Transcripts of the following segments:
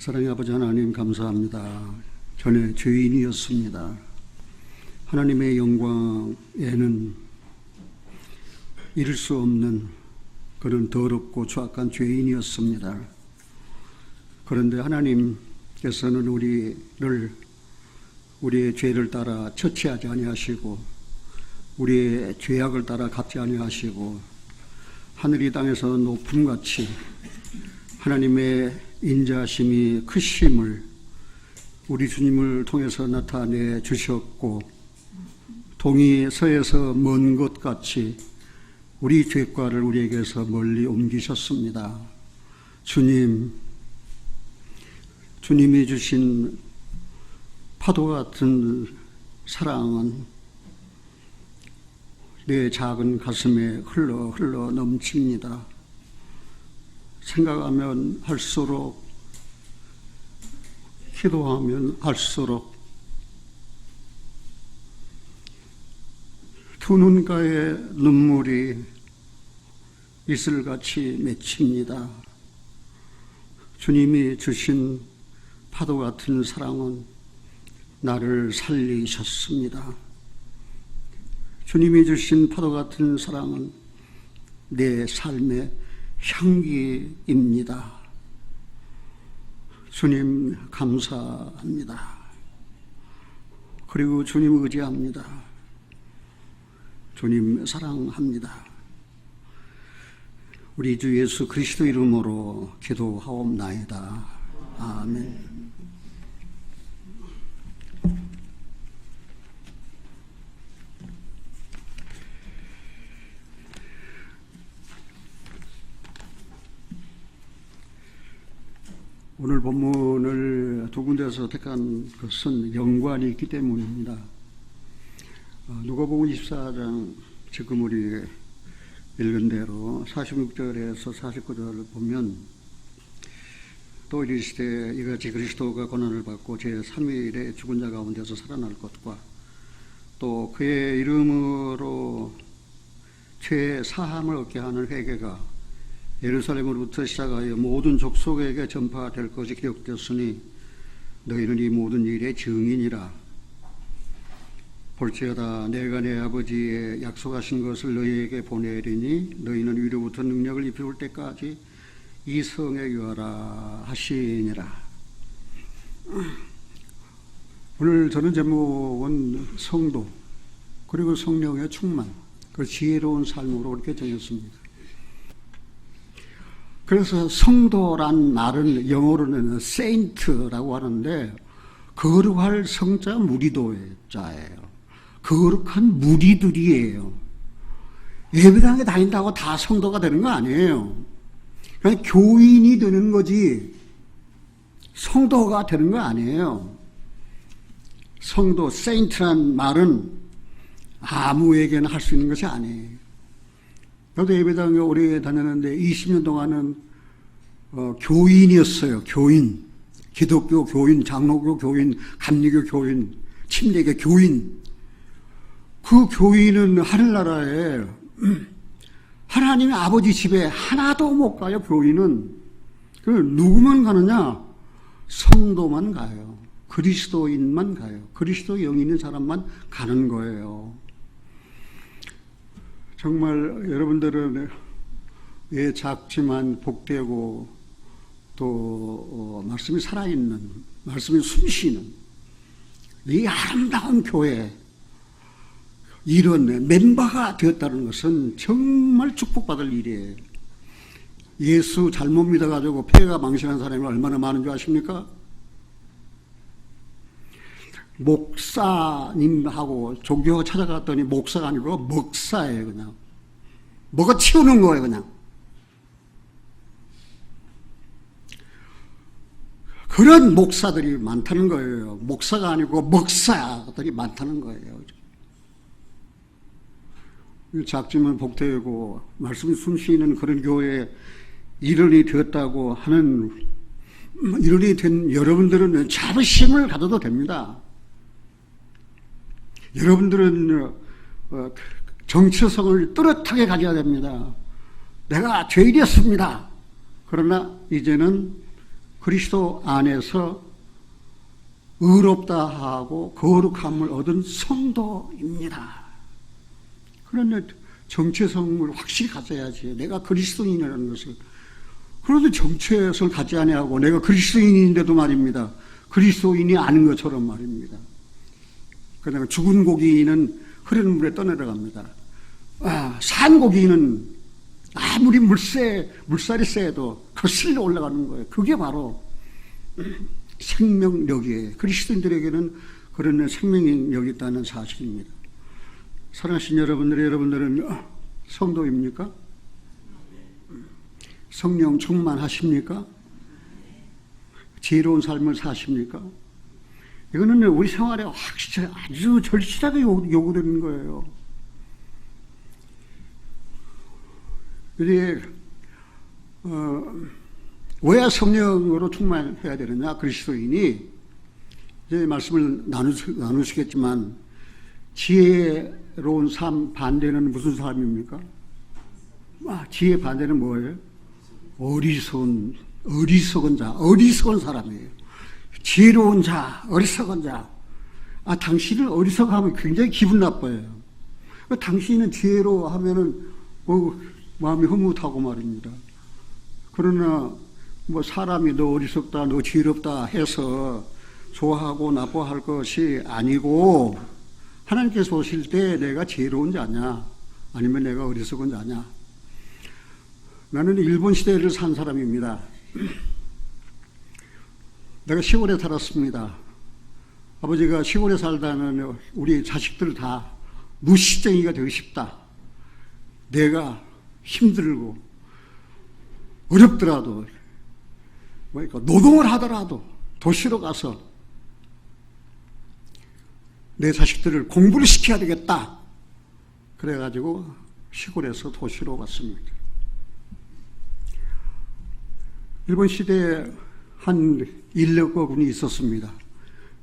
사랑의 아버지 하나님 감사합니다. 전에 죄인이었습니다. 하나님의 영광에는 이를 수 없는 그런 더럽고 추악한 죄인이었습니다. 그런데 하나님께서는 우리의 죄를 따라 처치하지 아니하시고 우리의 죄악을 따라 갚지 아니하시고 하늘이 땅에서 높음같이 하나님의 인자심이 크심을 우리 주님을 통해서 나타내 주셨고, 동이 서에서 먼 것 같이 우리 죄과를 우리에게서 멀리 옮기셨습니다. 주님이 주신 파도 같은 사랑은 내 작은 가슴에 흘러 넘칩니다. 생각하면 할수록, 기도하면 할수록 두 눈가에 눈물이 이슬같이 맺힙니다. 주님이 주신 파도 같은 사랑은 나를 살리셨습니다. 주님이 주신 파도 같은 사랑은 내 삶의 향기입니다. 주님 감사합니다. 그리고 주님 의지합니다. 주님 사랑합니다. 우리 주 예수 그리스도 이름으로 기도하옵나이다. 아멘. 오늘 본문을 두 군데에서 택한 것은 연관이 있기 때문입니다. 누가복음 24장 지금 우리 읽은 대로 46절에서 49절을 보면, 또 이르시되 이같이 그리스도가 고난을 받고 제3일에 죽은 자 가운데서 살아날 것과 또 그의 이름으로 죄 사함을 얻게 하는 회개가 예루살렘으로부터 시작하여 모든 족속에게 전파될 것이 기록되었으니 너희는 이 모든 일의 증인이라. 볼지어다 내가 내 아버지의 약속하신 것을 너희에게 보내리니 너희는 위로부터 능력을 입혀올 때까지 이 성에 유하라 하시니라. 오늘 저는 제목은 성도 그리고 성령의 충만, 그 지혜로운 삶으로 이렇게 정했습니다. 그래서 성도란 말은 영어로는 saint라고 하는데, 거룩할 성자 무리도의 자예요. 거룩한 무리들이에요. 예배당에 다닌다고 다 성도가 되는 거 아니에요. 그냥 교인이 되는 거지 성도가 되는 거 아니에요. 성도, saint란 말은 아무에게나 할 수 있는 것이 아니에요. 저도 예배당에 오래 다녔는데 20년 동안은 교인이었어요. 교인. 기독교 교인, 장로교 교인, 감리교 교인, 침례교 교인. 그 교인은 하늘나라에 하나님의 아버지 집에 하나도 못 가요. 교인은. 그 누구만 가느냐? 성도만 가요. 그리스도인만 가요. 그리스도 영 있는 사람만 가는 거예요. 정말 여러분들은 작지만 복되고 또 말씀이 살아있는, 말씀이 숨쉬는 이 아름다운 교회, 이런 멤버가 되었다는 것은 정말 축복받을 일이에요. 예수 잘못 믿어가지고 폐가 망신한 사람이 얼마나 많은 줄 아십니까? 목사님하고 종교 찾아갔더니 목사가 아니고 먹사예요. 그냥 먹어 치우는 거예요. 그냥 그런 목사들이 많다는 거예요. 목사가 아니고 먹사들이 많다는 거예요. 작지만 복되고 말씀이 숨쉬는 그런 교회에 일원이 되었다고 하는, 일원이 된 여러분들은 자부심을 가져도 됩니다. 여러분들은 정체성을 뚜렷하게 가져야 됩니다. 내가 죄인이었습니다. 그러나 이제는 그리스도 안에서 의롭다 하고 거룩함을 얻은 성도입니다. 그런데 정체성을 확실히 가져야지. 내가 그리스도인이라는 것을. 그런데 정체성을 가지 아니하고 내가 그리스도인인데도 말입니다. 그리스도인이 아닌 것처럼 말입니다. 그다음에 죽은 고기는 흐르는 물에 떠내려갑니다. 산 고기는 아무리 물살이 세도 거슬러 올라가는 거예요. 그게 바로 생명력이에요. 그리스도인들에게는 그런 생명력이 있다는 사실입니다. 사랑하신 여러분들은 성도입니까? 성령 충만하십니까? 지혜로운 삶을 사십니까? 이거는 우리 생활에 확실히 아주 절실하게 요구되는 거예요. 이제 왜 성령으로 충만해야 되느냐? 그리스도인이 이제 말씀을 나누시겠지만 지혜로운 삶 반대는 무슨 삶입니까? 지혜 반대는 뭐예요? 어리석은 자, 어리석은 사람이에요. 지혜로운 자, 어리석은 자. 당신은 어리석하면 굉장히 기분 나빠요. 당신은 지혜로워하면은 마음이 흐뭇하고 말입니다. 그러나 사람이 너 어리석다, 너 지혜롭다 해서 좋아하고 나빠할 것이 아니고 하나님께서 보실 때 내가 지혜로운 자냐 아니면 내가 어리석은 자냐. 나는 일본 시대를 산 사람입니다. 내가 시골에 살았습니다. 아버지가 시골에 살다는 우리 자식들 다 무시쟁이가 되고 싶다. 내가 힘들고 어렵더라도 노동을 하더라도 도시로 가서 내 자식들을 공부를 시켜야 되겠다. 그래가지고 시골에서 도시로 갔습니다. 일본 시대에 한 인력거군이 있었습니다.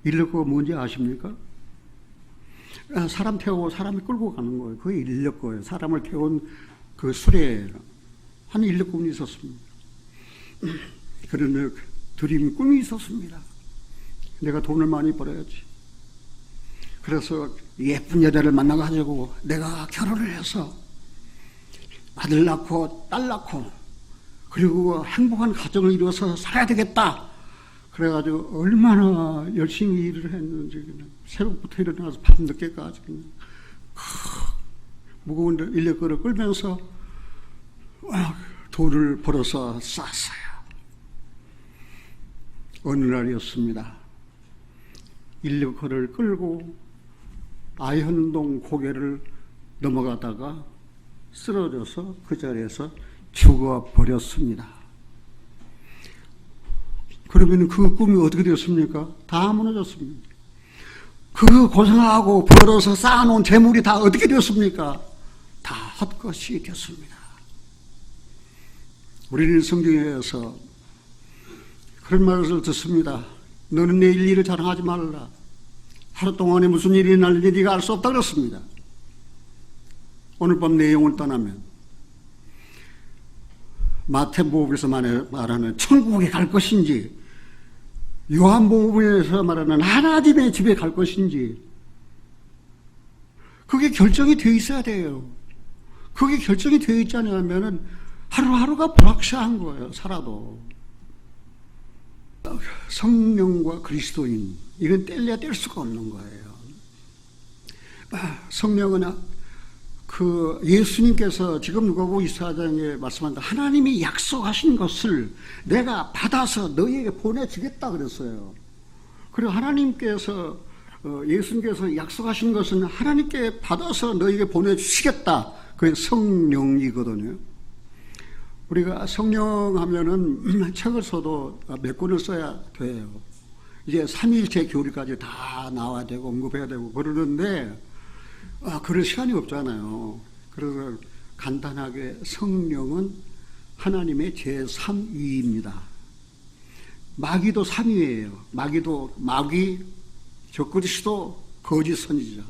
인력거가 뭔지 아십니까? 사람 태우고 사람이 끌고 가는 거예요. 그게 인력거예요. 사람을 태운 그 수레예요. 한 인력거군이 있었습니다. 그러면 드림 꿈이 있었습니다. 내가 돈을 많이 벌어야지. 그래서 예쁜 여자를 만나가지고 내가 결혼을 해서 아들 낳고 딸 낳고 그리고 행복한 가정을 이루어서 살아야 되겠다. 그래가지고 얼마나 열심히 일을 했는지 새벽부터 일어나서 밤늦게까지 무거운 인력거를 끌면서 돈을 벌어서 쌌어요. 어느 날이었습니다. 인력거를 끌고 아현동 고개를 넘어가다가 쓰러져서 그 자리에서 죽어버렸습니다. 그러면 그 꿈이 어떻게 되었습니까? 다 무너졌습니다. 그 고생하고 벌어서 쌓아놓은 재물이 다 어떻게 되었습니까? 다 헛것이 되었습니다. 우리는 성경에서 그런 말을 듣습니다. 너는 내일 일을 자랑하지 말라. 하루 동안에 무슨 일이 날지 네가 알 수 없다 그랬습니다. 오늘 밤 내용을 떠나면 마태복음에서 말하는 천국에 갈 것인지 요한복음에서 말하는 하나님의 집에 갈 것인지 그게 결정이 되어 있어야 돼요. 그게 결정이 되어 있지 않으면 하루하루가 불확실한 거예요. 살아도. 성령과 그리스도인 이건 뗄래야 뗄 수가 없는 거예요. 성령은 예수님께서 지금 누가복음 24장에 말씀한다. 하나님이 약속하신 것을 내가 받아서 너희에게 보내주겠다 그랬어요. 그리고 하나님께서 예수님께서 약속하신 것은 하나님께 받아서 너희에게 보내주시겠다. 그게 성령이거든요. 우리가 성령 하면은 책을 써도 몇 권을 써야 돼요. 이제 삼위일체 교리까지 다 나와야 되고 언급해야 되고 그러는데 그럴 시간이 없잖아요. 그래서 간단하게 성령은 하나님의 제3위입니다. 마귀도 3위예요. 마귀, 적그리스도, 거짓 선지자.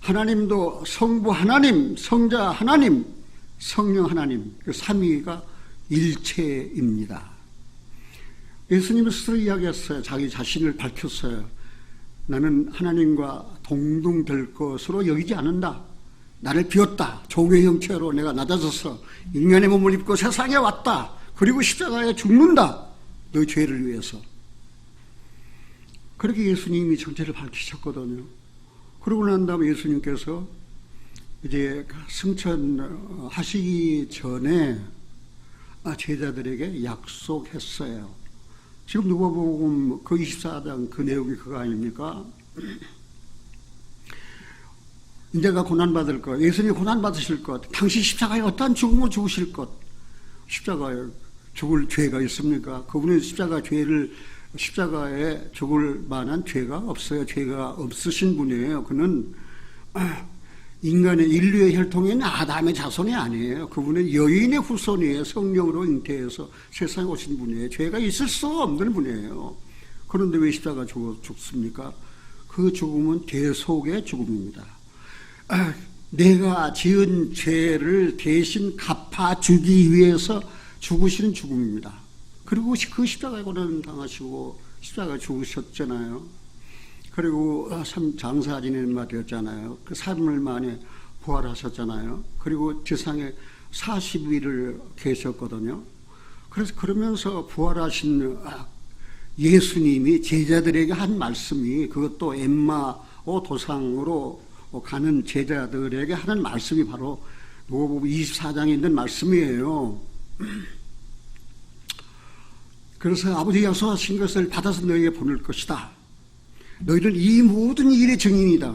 하나님도 성부 하나님, 성자 하나님, 성령 하나님, 그 3위가 일체입니다. 예수님은 스스로 이야기했어요. 자기 자신을 밝혔어요. 나는 하나님과 동등될 것으로 여기지 않는다. 나를 비웠다. 종의 형체로 내가 낮아져서 인간의 몸을 입고 세상에 왔다. 그리고 십자가에 죽는다. 너희 죄를 위해서. 그렇게 예수님이 정체를 밝히셨거든요. 그러고 난 다음에 예수님께서 이제 승천하시기 전에 제자들에게 약속했어요. 지금 누가복음 그 24장 그 내용이 그거 아닙니까? 내가 고난받을 것, 예수님이 고난받으실 것, 당신 십자가에 어떠한 죽음을 죽으실 것, 십자가에 죽을 죄가 있습니까? 그분은 십자가에 죽을 만한 죄가 없어요. 죄가 없으신 분이에요. 그는 인간의 인류의 혈통에 있는 아담의 자손이 아니에요. 그분은 여인의 후손이에요. 성령으로 잉태해서 세상에 오신 분이에요. 죄가 있을 수 없는 분이에요. 그런데 왜 십자가 죽습니까? 그 죽음은 대속의 죽음입니다. 내가 지은 죄를 대신 갚아주기 위해서 죽으시는 죽음입니다. 그리고 그 십자가에 고난 당하시고 십자가에 죽으셨잖아요. 그리고 장사 지내는 말이었잖아요. 그 3일 만에 부활하셨잖아요. 그리고 지상에 40일을 계셨거든요. 그래서 그러면서 부활하신 예수님이 제자들에게 한 말씀이, 그것도 엠마오 도상으로 가는 제자들에게 하는 말씀이 바로 누가복음 24장에 있는 말씀이에요. 그래서 아버지 약속하신 것을 받아서 너희에게 보낼 것이다. 너희는 이 모든 일의 증인이다.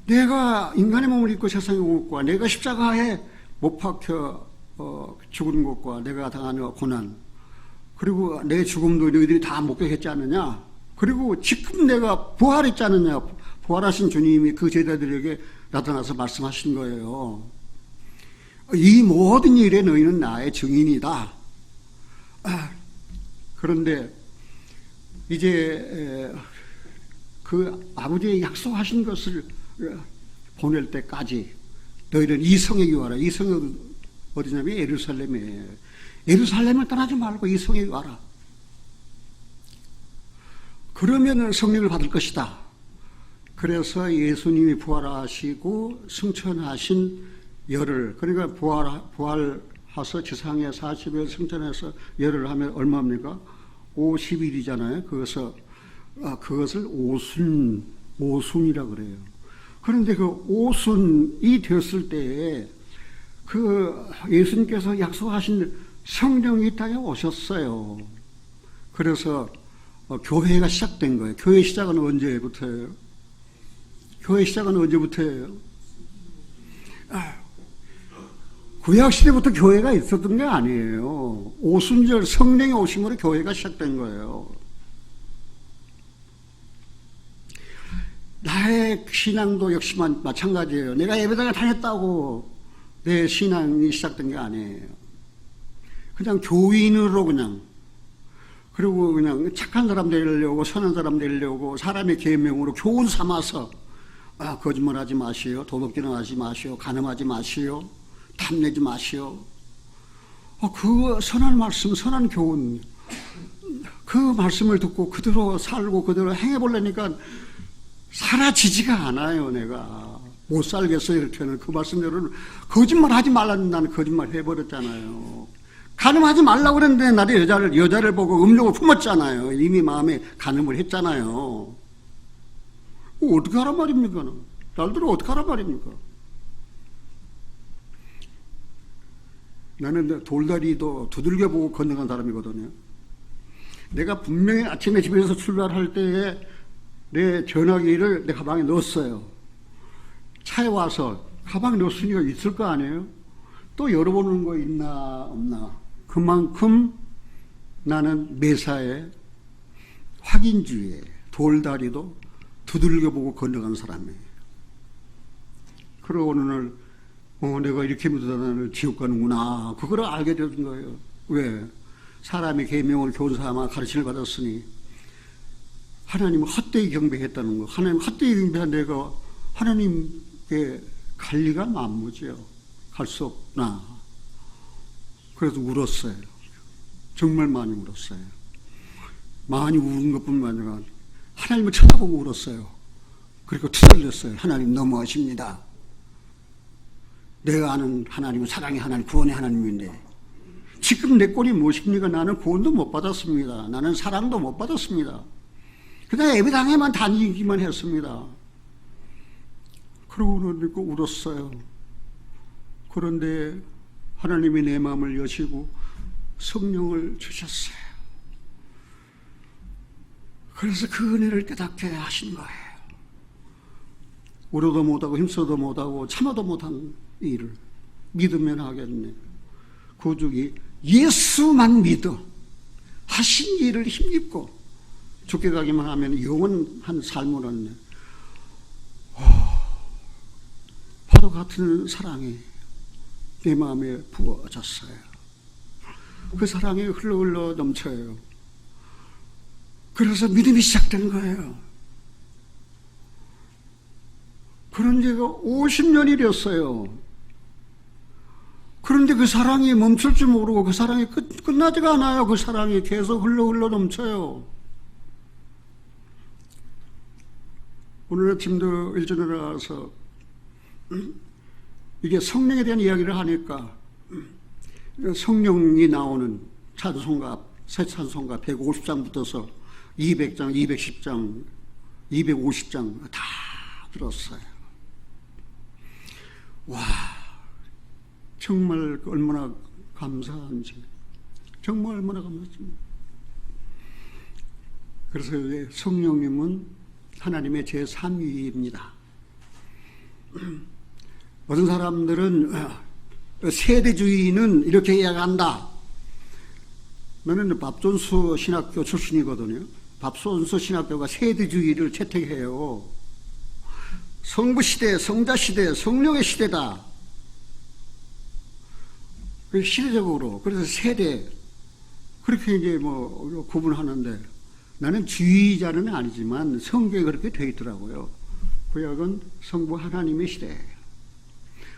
내가 인간의 몸을 입고 세상에 온 것과 내가 십자가에 못 박혀 죽은 것과 내가 당하는 고난, 그리고 내 죽음도 너희들이 다 목격했지 않느냐. 그리고 지금 내가 부활했지 않느냐. 부활하신 주님이 그 제자들에게 나타나서 말씀하신 거예요. 이 모든 일에 너희는 나의 증인이다. 그런데 이제 그 아버지의 약속하신 것을 보낼 때까지 너희는 이 성에 와라. 이 성이 어디냐면 예루살렘이에요. 예루살렘을 떠나지 말고 이 성에 와라. 그러면 성령을 받을 것이다. 그래서 예수님이 부활하시고 승천하신 열흘, 그러니까 부활하셔서 지상에 40일 승천해서 열흘 하면 얼마입니까? 50일이잖아요. 그것을 오순이라 그래요. 그런데 그 오순이 되었을 때에 그 예수님께서 약속하신 성령이 이 땅에 오셨어요. 그래서 교회가 시작된 거예요. 교회 시작은 언제부터예요? 교회 시작은 언제부터예요? 구약시대부터 교회가 있었던 게 아니에요. 오순절 성령이 오심으로 교회가 시작된 거예요. 나의 신앙도 역시 마찬가지예요. 내가 예배당에 다녔다고 내 신앙이 시작된 게 아니에요. 그냥 교인으로 그리고 그냥 착한 사람 되려고, 선한 사람 되려고 사람의 계명으로 교훈 삼아서 거짓말하지 마시오, 도둑질은 하지 마시오, 간음하지 마시오, 탐내지 마시오. 그 선한 말씀, 선한 교훈, 그 말씀을 듣고 그대로 살고 그대로 행해보려니까 사라지지가 않아요. 내가 못 살겠어요. 이렇게는 그 말씀대로는 거짓말하지 말라는, 나는 거짓말 해버렸잖아요. 간음하지 말라고 그랬는데 나를 여자를 보고 음욕을 품었잖아요. 이미 마음에 간음을 했잖아요. 어떻게 하란 말입니까? 날들은 어떻게 하란 말입니까? 나는 돌다리도 두들겨 보고 건너간 사람이거든요. 내가 분명히 아침에 집에서 출발할 때에 내 전화기를 내 가방에 넣었어요. 차에 와서 가방에 넣었으니까 있을 거 아니에요? 또 열어보는 거 있나 없나. 그만큼 나는 매사에 확인주의에 돌다리도 두들겨보고 건너간 사람이에요. 그러고 어느 날 내가 이렇게 믿어서 나는 지옥 가는구나. 그걸 알게 된 거예요. 왜? 사람의 계명을 교훈삼아 가르침을 받았으니 하나님을 헛되이 경배했다는 거. 하나님 헛되이 경배한 내가 하나님께 갈 리가 만무지요. 갈 수 없나. 그래서 울었어요. 정말 많이 울었어요. 많이 우는 것뿐만 아니라 하나님을 쳐다보고 울었어요. 그리고 투덜렸어요. 하나님 너무하십니다. 내가 아는 하나님은 사랑의 하나님, 구원의 하나님인데 지금 내 꼴이 무엇입니까? 나는 구원도 못 받았습니다. 나는 사랑도 못 받았습니다. 그냥 예배당에만 다니기만 했습니다. 그러고 울었어요. 그런데 하나님이 내 마음을 여시고 성령을 주셨어요. 그래서 그 은혜를 깨닫게 하신 거예요. 울어도 못하고 힘써도 못하고 참아도 못한 일을 믿으면 하겠네. 구주기 예수만 믿어 하신 일을 힘입고 죽게 가기만 하면 영원한 삶을 얻네. 파도 같은 사랑이 내 마음에 부어졌어요. 그 사랑이 흘러 넘쳐요. 그래서 믿음이 시작된 거예요. 그런 지가 50년이 됐어요. 그런데 그 사랑이 멈출 줄 모르고 그 사랑이 끝나지가 않아요. 그 사랑이 계속 흘러 넘쳐요. 오늘 아침도 일찍 일어나서 이게 성령에 대한 이야기를 하니까 성령이 나오는 찬송가, 새 찬송가 150장부터서 200장, 210장, 250장 다 들었어요. 와, 정말 얼마나 감사한지, 정말 얼마나 감사한지. 그래서 성령님은 하나님의 제3위입니다. 어떤 사람들은 세대주의는 이렇게 이야기한다. 나는 밥존수 신학교 출신이거든요. 밥존수 신학교가 세대주의를 채택해요. 성부시대, 성자시대, 성령의 시대다. 시대적으로. 그래서 세대. 그렇게 이제 뭐 구분하는데 나는 주의자는 아니지만 성경에 그렇게 되어 있더라고요. 구약은 성부 하나님의 시대예요.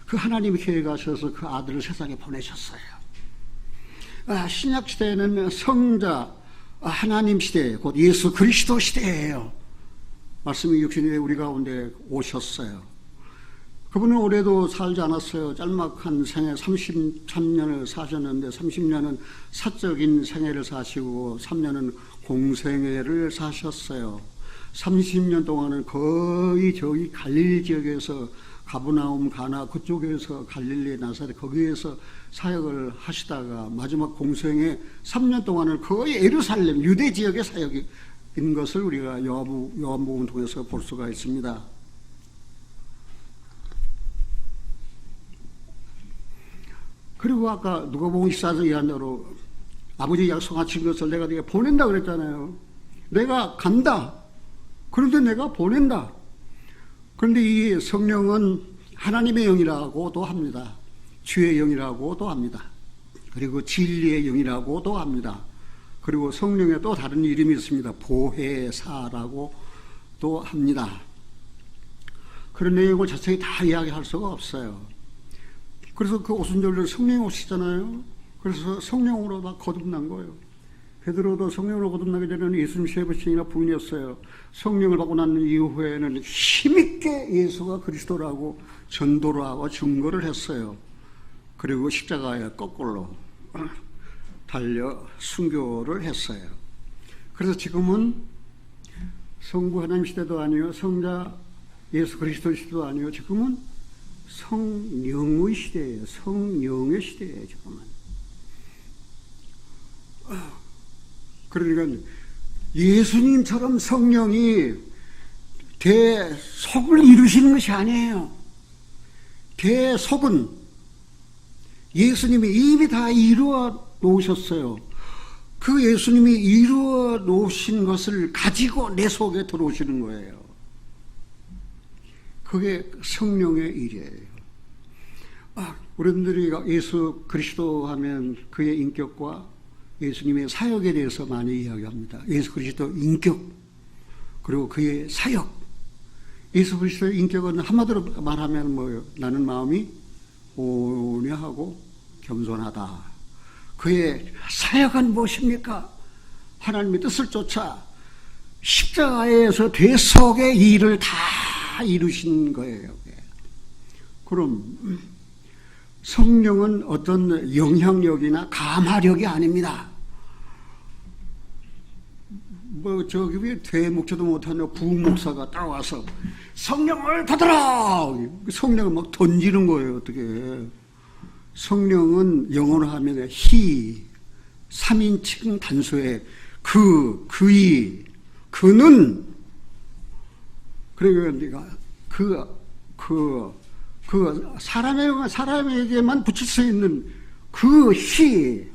그 하나님이 계획하셔서 그 아들을 세상에 보내셨어요. 신약 시대에는 성자 하나님 시대, 곧 예수 그리스도 시대예요. 말씀이 육신에 우리 가운데 오셨어요. 그분은 올해도 살지 않았어요. 짤막한 생애 33년을 사셨는데 30년은 사적인 생애를 사시고 3년은 공생애를 사셨어요. 30년 동안은 거의 저기 갈릴리 지역에서 가브나움, 가나 그쪽에서 갈릴리, 나사렛 거기에서 사역을 하시다가 마지막 공생애 3년 동안은 거의 예루살렘, 유대 지역의 사역인 것을 우리가 요한복음을 통해서 볼 수가 있습니다. 그리고 아까 누가복음 24장 이한 대로 아버지 약속하신 것을 내가 네가 보낸다 그랬잖아요. 내가 간다. 그런데 내가 보낸다. 그런데 이 성령은 하나님의 영이라고도 합니다. 주의 영이라고도 합니다. 그리고 진리의 영이라고도 합니다. 그리고 성령에 또 다른 이름이 있습니다. 보혜사라고도 합니다. 그런 내용을 자세히 다 이야기할 수가 없어요. 그래서 그 오순절날 성령이 오시잖아요. 그래서 성령으로 막 거듭난 거예요. 베드로도 성령으로 거듭나기 전에는 예수님 세 번씩이나 부인했어요. 성령을 받고 난 이후에는 힘있게 예수가 그리스도라고 전도를 하고 증거를 했어요. 그리고 십자가에 거꾸로 달려 순교를 했어요. 그래서 지금은 성부 하나님 시대도 아니요, 성자 예수 그리스도 시대도 아니요, 지금은 성령의 시대예요. 성령의 시대예요, 지금은. 그러니까 예수님처럼 성령이 대속을 이루시는 것이 아니에요. 대속은 예수님이 이미 다 이루어 놓으셨어요. 그 예수님이 이루어 놓으신 것을 가지고 내 속에 들어오시는 거예요. 그게 성령의 일이에요. 우리들이 예수 그리스도 하면 그의 인격과 예수님의 사역에 대해서 많이 이야기합니다. 예수 그리스도 인격, 그리고 그의 사역. 예수 그리스도의 인격은 한마디로 말하면 뭐예요? 나는 마음이 온유하고 겸손하다. 그의 사역은 무엇입니까? 하나님의 뜻을 쫓아 십자가에서 대속의 일을 다 이루신 거예요. 그럼 성령은 어떤 영향력이나 감화력이 아닙니다. 저기 왜 대목자도 못하는 부목사가 따라와서 성령을 받아라! 성령을 막 던지는 거예요. 어떻게? 성령은 영어로 하면 he, 3인칭 단수의 그는, 그러니까 사람에게만 붙일 수 있는 그 he,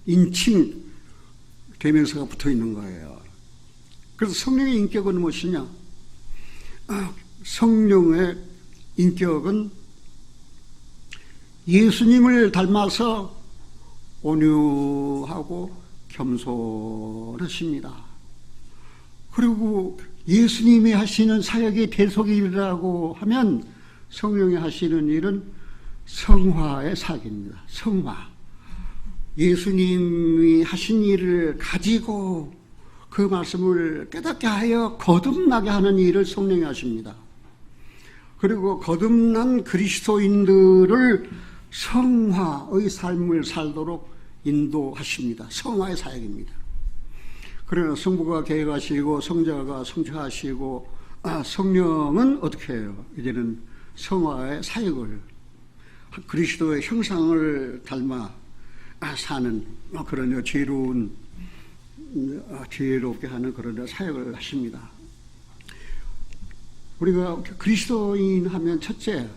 인칭 대명사가 붙어 있는 거예요. 그래서 성령의 인격은 무엇이냐? 성령의 인격은 예수님을 닮아서 온유하고 겸손하십니다. 그리고 예수님이 하시는 사역이 대속의 일이라고 하면 성령이 하시는 일은 성화의 사역입니다. 성화. 예수님이 하신 일을 가지고 그 말씀을 깨닫게 하여 거듭나게 하는 일을 성령이 하십니다. 그리고 거듭난 그리스도인들을 성화의 삶을 살도록 인도하십니다. 성화의 사역입니다. 그러나 성부가 계획하시고 성자가 성취하시고 성령은 어떻게 해요? 이제는 성화의 사역을 그리스도의 형상을 닮아 사는 그런 지혜롭게 하는 그런 사역을 하십니다. 우리가 그리스도인 하면 첫째,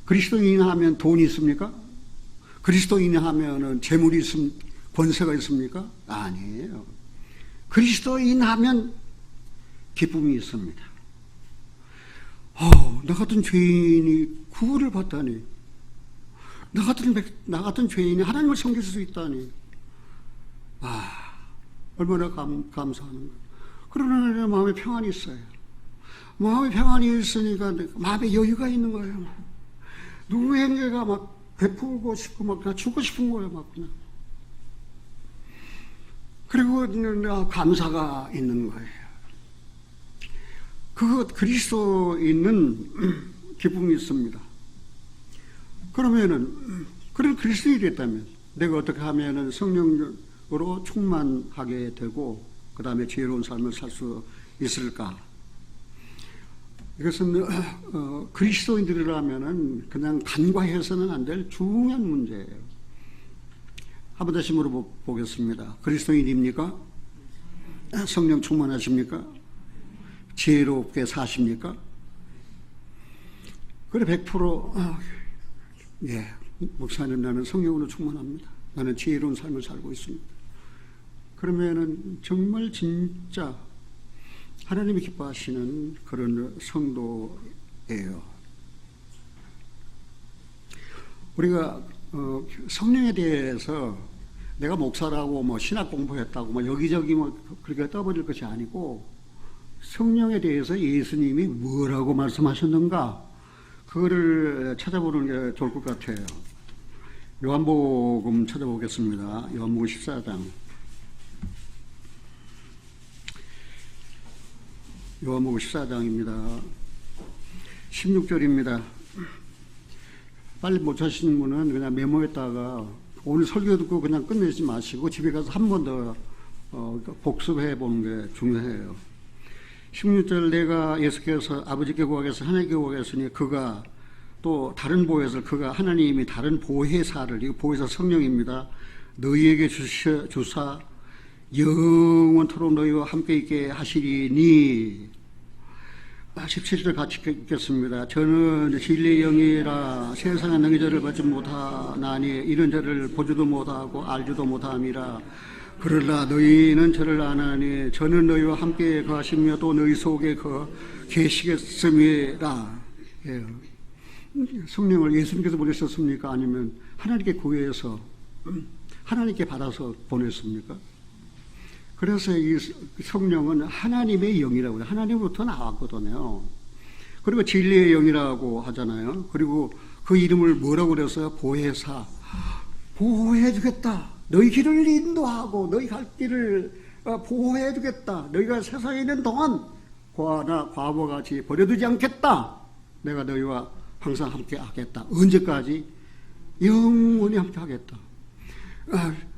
그리스도인 하면 돈이 있습니까? 그리스도인 하면은 재물이 권세가 있습니까? 아니에요. 그리스도인 하면 기쁨이 있습니다. 나 같은 죄인이 구원을 받다니, 나 같은 죄인이 하나님을 섬길 수 있다니, 얼마나 감사하는가. 그러나 내 마음에 평안이 있어요. 마음에 평안이 있으니까 마음에 여유가 있는 거예요. 누구에게가 막 베풀고 싶고 막 그냥 주고 싶은 거예요. 막 그냥. 그리고 감사가 있는 거예요. 그리스도인은 기쁨이 있습니다. 그러면은 그런 그리스도인이 됐다면 내가 어떻게 하면은 성령으로 충만하게 되고 그 다음에 지혜로운 삶을 살 수 있을까? 이것은 그리스도인들이라면은 그냥 간과해서는 안 될 중요한 문제예요. 한번 다시 물어보겠습니다. 그리스도인입니까? 성령 충만하십니까? 지혜롭게 사십니까? 그래 100% 예, 목사님 나는 성령으로 충만합니다. 나는 지혜로운 삶을 살고 있습니다. 그러면은 정말 진짜 하나님이 기뻐하시는 그런 성도예요. 우리가 성령에 대해서 내가 목사라고 뭐 신학 공부했다고 뭐 여기저기 뭐 그렇게 떠버릴 것이 아니고 성령에 대해서 예수님이 뭐라고 말씀하셨는가 그거를 찾아보는 게 좋을 것 같아요. 요한복음 찾아보겠습니다. 요한복음 14장. 요한복음 14장입니다. 16절입니다. 빨리 못 찾으시는 분은 그냥 메모했다가 오늘 설교 듣고 그냥 끝내지 마시고 집에 가서 한 번 더 복습해 보는 게 중요해요. 16절 내가 예수께서 아버지께 구하겠어 하나님께 구하겠으니 그가 또 다른 보혜사를 그가 하나님이 다른 보혜사를 이거 보혜사 성령입니다. 너희에게 주사 영원토록 너희와 함께 있게 하시리니 17절 같이 읽겠습니다. 저는 진리의 영이라 세상에 능히 저를 받지 못하나니 이런 저를 보지도 못하고 알지도 못함이라. 그러나 너희는 저를 아나니 저는 너희와 함께 거하시며 또 너희 속에 계시겠음이라. 예. 성령을 예수님께서 보내셨습니까? 아니면 하나님께 구해서 하나님께 받아서 보냈습니까? 그래서 이 성령은 하나님의 영이라고 해요. 하나님으로부터 나왔거든요. 그리고 진리의 영이라고 하잖아요. 그리고 그 이름을 뭐라고 그랬어요? 보혜사. 보호해주겠다. 너희 길을 인도하고 너희 갈 길을 보호해 주겠다. 너희가 세상에 있는 동안 고아나 과부와 같이 버려두지 않겠다. 내가 너희와 항상 함께 하겠다. 언제까지? 영원히 함께 하겠다.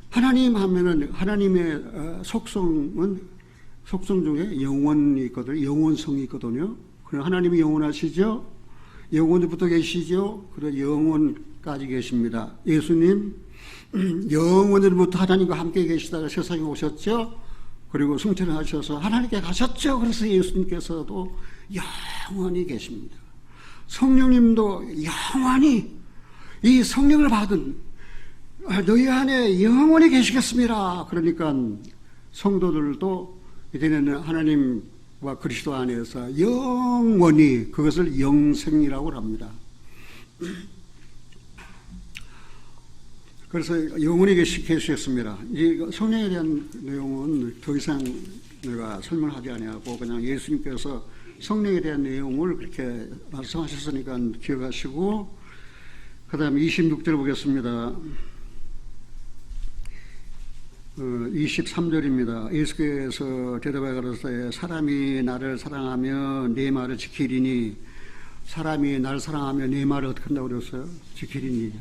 하나님 하면은 하나님의 속성 중에 영원이 있거든요. 영원성이 있거든요. 그럼 하나님이 영원하시죠? 영원부터 계시죠? 그리고 영원까지 계십니다. 예수님 영원부터 하나님과 함께 계시다가 세상에 오셨죠? 그리고 승천을 하셔서 하나님께 가셨죠? 그래서 예수님께서도 영원히 계십니다. 성령님도 영원히 이 성령을 받은 너희 안에 영원히 계시겠습니다. 그러니까 성도들도 이제는 하나님과 그리스도 안에서 영원히 그것을 영생이라고 합니다. 그래서 영원히 계시겠습니다. 이 성령에 대한 내용은 더 이상 내가 설명하지 아니하고 그냥 예수님께서 성령에 대한 내용을 그렇게 말씀하셨으니까 기억하시고, 그 다음 26절 보겠습니다. 23절입니다. 예수께서 대답하여 가로되 사람이 나를 사랑하면 내 말을 지키리니. 사람이 나를 사랑하면 내 말을 어떻게 한다고 그랬어요? 지키리니.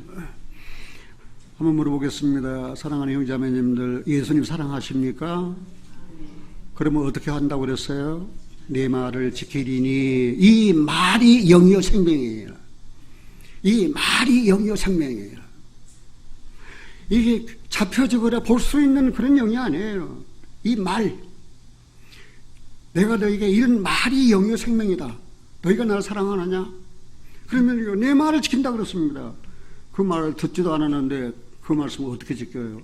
한번 물어보겠습니다. 사랑하는 형제자매님들, 예수님 사랑하십니까? 그러면 어떻게 한다고 그랬어요? 내 말을 지키리니. 이 말이 영이요 생명이에요. 이 말이 영이요 생명이에요. 이게 잡혀지거나 볼 수 있는 그런 영이 아니에요. 이 말, 내가 너에게 이런 말이 영이요 생명이다. 너희가 나를 사랑하느냐? 그러면 내 말을 지킨다 그랬습니다. 그 말을 듣지도 않았는데 그 말씀을 어떻게 지켜요?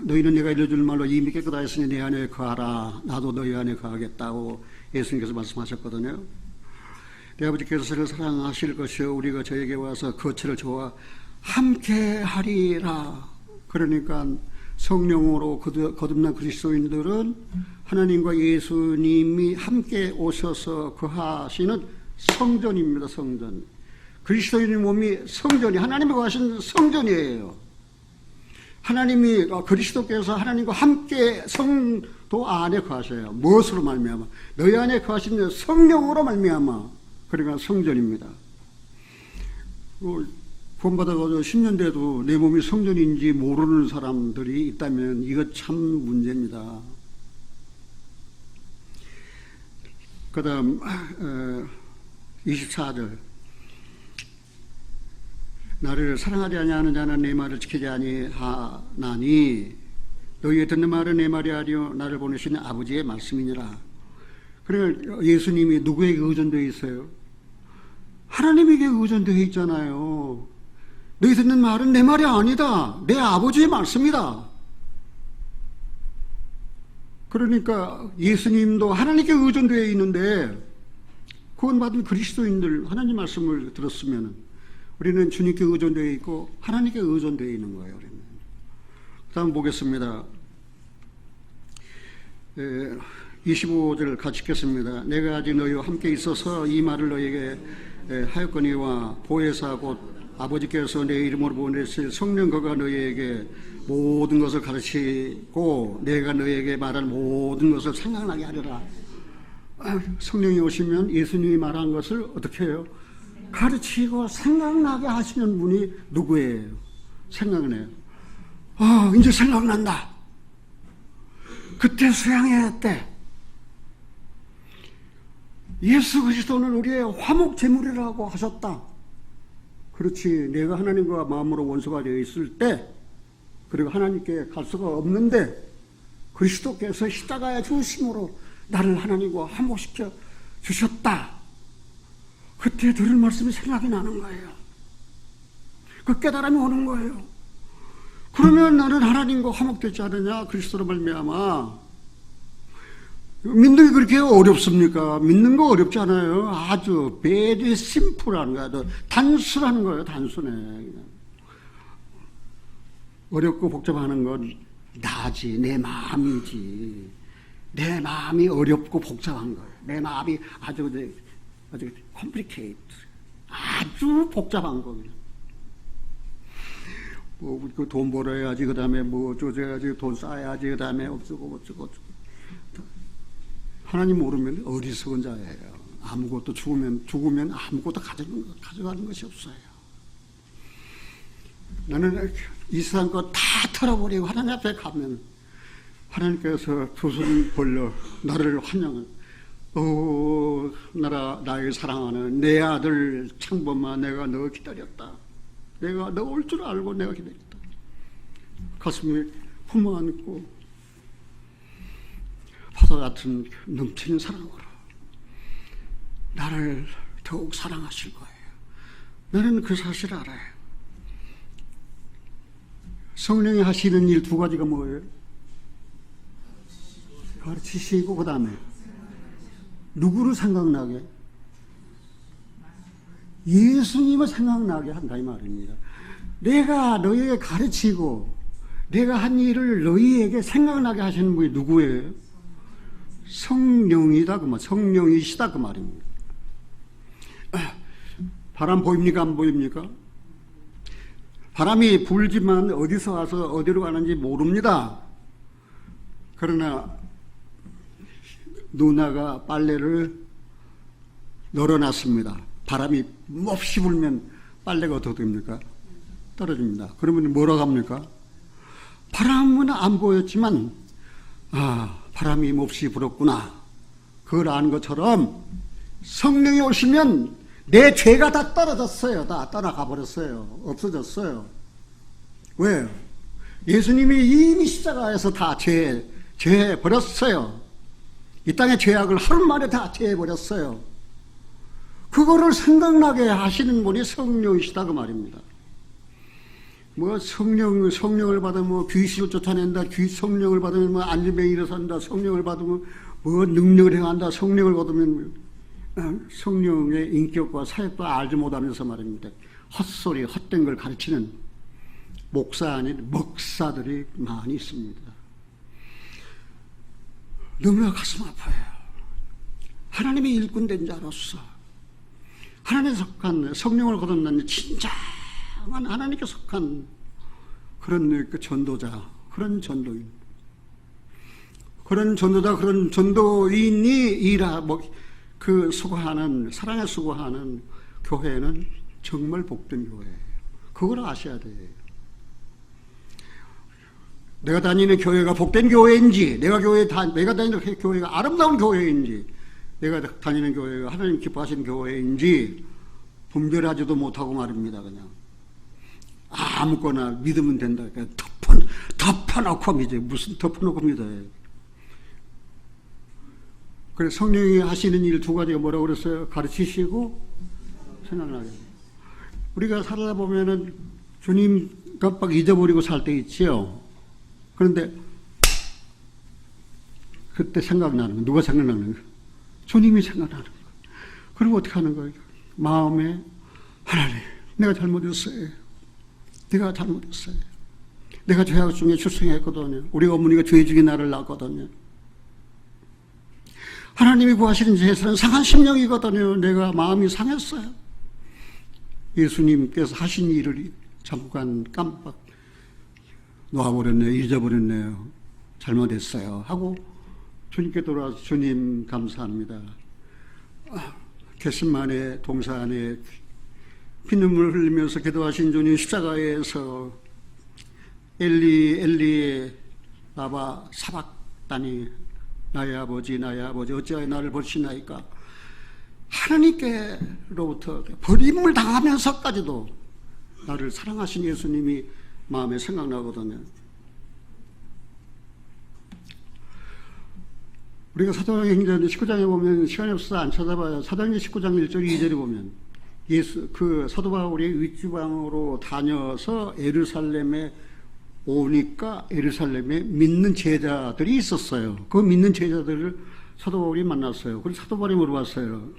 너희는 내가 일러줄 말로 이미 깨끗하였으니 내 안에 거하라. 나도 너희 안에 거하겠다고 예수님께서 말씀하셨거든요. 내 아버지께서 저를 사랑하실 것이요 우리가 저에게 와서 거처를 저와 함께 하리라. 그러니까 성령으로 거듭난 그리스도인들은 하나님과 예수님이 함께 오셔서 거하시는 성전입니다. 성전. 그리스도인의 몸이 성전이 하나님이 거하신 성전이에요. 하나님이 그리스도께서 하나님과 함께 성도 안에 거하셔요. 무엇으로 말미암아? 너희 안에 거하시는 성령으로 말미암아. 그러니까 성전입니다. 구원받아가지고 10년 돼도 내 몸이 성전인지 모르는 사람들이 있다면 이거 참 문제입니다. 그 다음 24절 나를 사랑하지 아니하는 자는 내 말을 지키지 아니하나니 너희의 듣는 말은 내 말이 아니요 나를 보내시는 아버지의 말씀이니라. 그러니까 예수님이 누구에게 의존되어 있어요? 하나님에게 의존되어 있잖아요. 너희 듣는 말은 내 말이 아니다. 내 아버지의 말씀이다. 그러니까 예수님도 하나님께 의존되어 있는데 구원받은 그리스도인들 하나님 말씀을 들었으면 우리는 주님께 의존되어 있고 하나님께 의존되어 있는 거예요. 우리는. 다음 보겠습니다. 25절 같이 읽겠습니다. 내가 아직 너희와 함께 있어서 이 말을 너희에게 하였거니와 보혜사 곧 아버지께서 내 이름으로 보내실 성령 그가 너희에게 모든 것을 가르치고 내가 너희에게 말할 모든 것을 생각나게 하리라. 성령이 오시면 예수님이 말한 것을 어떻게 해요? 가르치고 생각나게 하시는 분이 누구예요? 생각나요. 이제 생각난다. 그때 수양회 때 예수 그리스도는 우리의 화목제물이라고 하셨다. 그렇지. 내가 하나님과 마음으로 원수가 되어 있을 때 그리고 하나님께 갈 수가 없는데 그리스도께서 십자가에 죽으심으로 나를 하나님과 화목시켜 주셨다. 그때 들은 말씀이 생각이 나는 거예요. 그 깨달음이 오는 거예요. 그러면 나는 하나님과 화목되지 않느냐? 그리스도로 말미암아. 믿는 게 그렇게 어렵습니까? 믿는 거 어렵지 않아요. 아주 very simple한 거야. 단순한 거예요. 단순해. 그냥. 어렵고 복잡한 건 나지. 내 마음이지. 내 마음이 어렵고 복잡한 거예요. 내 마음이 아주 complicated. 아주 복잡한 거예요. 그 돈 벌어야지, 그 다음에 뭐 조져야지, 돈 쌓아야지, 그 다음에 어쩌고 어쩌고. 하나님 모르면 어리석은 자예요. 아무것도 죽으면 아무것도 가져가는 것이 없어요. 나는 이 세상 거 다 털어버리고 하나님 앞에 가면 하나님께서 두 손 벌려 나를 환영해. 나의 사랑하는 내 아들 창범아, 내가 너 기다렸다. 내가 너 올 줄 알고 내가 기다렸다. 가슴에 품어 안고 바다 같은 넘치는 사랑으로 나를 더욱 사랑하실 거예요. 나는 그 사실을 알아요. 성령이 하시는 일 두 가지가 뭐예요? 가르치시고, 그 다음에 누구를 생각나게? 예수님을 생각나게 한다 이 말입니다. 내가 너희에게 가르치고 내가 한 일을 너희에게 생각나게 하시는 분이 누구예요? 성령이다 그 말, 성령이시다 그 말입니다. 바람 보입니까? 안 보입니까? 바람이 불지만 어디서 와서 어디로 가는지 모릅니다. 그러나 누나가 빨래를 널어놨습니다. 바람이 몹시 불면 빨래가 어떻게 됩니까? 떨어집니다. 그러면 뭐라고 합니까? 바람은 안 보였지만 바람이 몹시 불었구나. 그걸 아는 것처럼 성령이 오시면 내 죄가 다 떨어졌어요. 다 떠나가 버렸어요. 없어졌어요. 왜요? 예수님이 이미 십자가에서 다 죄해 버렸어요. 이 땅의 죄악을 하루 만에 다 죄해 버렸어요. 그거를 생각나게 하시는 분이 성령이시다 그 말입니다. 뭐 성령을 받으면 뭐 귀신을 쫓아낸다, 성령을 받으면 뭐 안림에 일어선다, 성령을 받으면 뭐 능력을 행한다, 성령을 받으면 성령의 인격과 사역도 알지 못하면서 말입니다. 헛소리, 헛된 걸 가르치는 목사 아닌 먹사들이 많이 있습니다. 너무나 가슴 아파요. 하나님의 일꾼 된 자로서 하나님에 속한 성령을 거듭난 진정한 하나님께 속한 그런 그 전도자, 그런 전도인, 그런 전도자, 그런 전도인이 그 수고하는, 사랑에 수고하는 교회는 정말 복된 교회예요. 그걸 아셔야 돼요. 내가 다니는 교회가 복된 교회인지, 내가 다니는 교회가 아름다운 교회인지, 내가 다니는 교회가 하나님 기뻐하시는 교회인지 분별하지도 못하고 말입니다. 그냥 아무거나 믿으면 된다. 그냥 덮어놓고 믿어요. 무슨 덮어놓고 믿어요. 그래서 성령이 하시는 일 두 가지가 뭐라고 그랬어요? 가르치시고 생각나게. 우리가 살다 보면은 주님 깜빡 잊어버리고 살 때 있지요. 그런데 그때 생각나는 거, 누가 생각나는 거? 주님이 생각나는 거. 그리고 어떻게 하는 거예요? 마음에 하나님, 내가 잘못했어요. 내가 잘못했어요. 내가 죄악 중에 출생했거든요. 우리 어머니가 죄 중에 나를 낳았거든요. 하나님이 구하시는 죄에서는 상한 심령이거든요. 내가 마음이 상했어요. 예수님께서 하신 일을 잠깐 깜빡 놓아버렸네요. 잊어버렸네요. 잘못했어요. 하고 주님께 돌아와서 주님 감사합니다. 겟세마네 동산 안에 피눈물 흘리면서 기도하신 주님 십자가에서 엘리 엘리 라바 사박다니 나의 아버지 어찌하여 나를 버리시나이까. 하나님께로부터 버림을 당하면서까지도 나를 사랑하신 예수님이 마음에 생각나거든요. 우리가 사도행전 19장에 보면 시간이 없어서 안 찾아봐요. 사도행전 19장 1절 2절에 보면 사도 바울이 윗지방으로 다녀서 예루살렘에 오니까 예루살렘에 믿는 제자들이 있었어요. 그 믿는 제자들을 사도 바울이 만났어요. 그래서 사도 바울이 물어봤어요.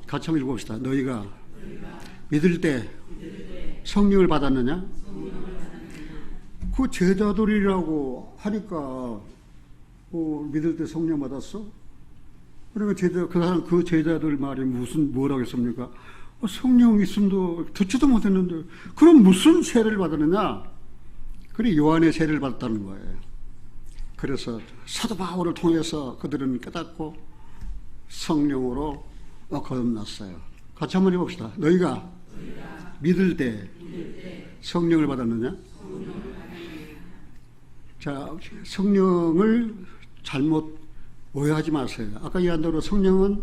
같이 한번 읽어봅시다. 너희가 믿을 때 성령을 받았느냐? 그 제자들이라고 하니까 믿을 때 성령 받았어? 그러니까 그 제자들 말이 뭐라고 했습니까? 성령 있음도 듣지도 못했는데 그럼 무슨 세례를 받았느냐? 그래 요한의 세례를 받았다는 거예요. 그래서 사도 바울을 통해서 그들은 깨닫고 성령으로 거듭났어요. 같이 한번 해봅시다. 너희가 믿을 때 성령을 받았느냐? 자, 성령을 잘못 오해하지 마세요. 아까 이야기한 대로 성령은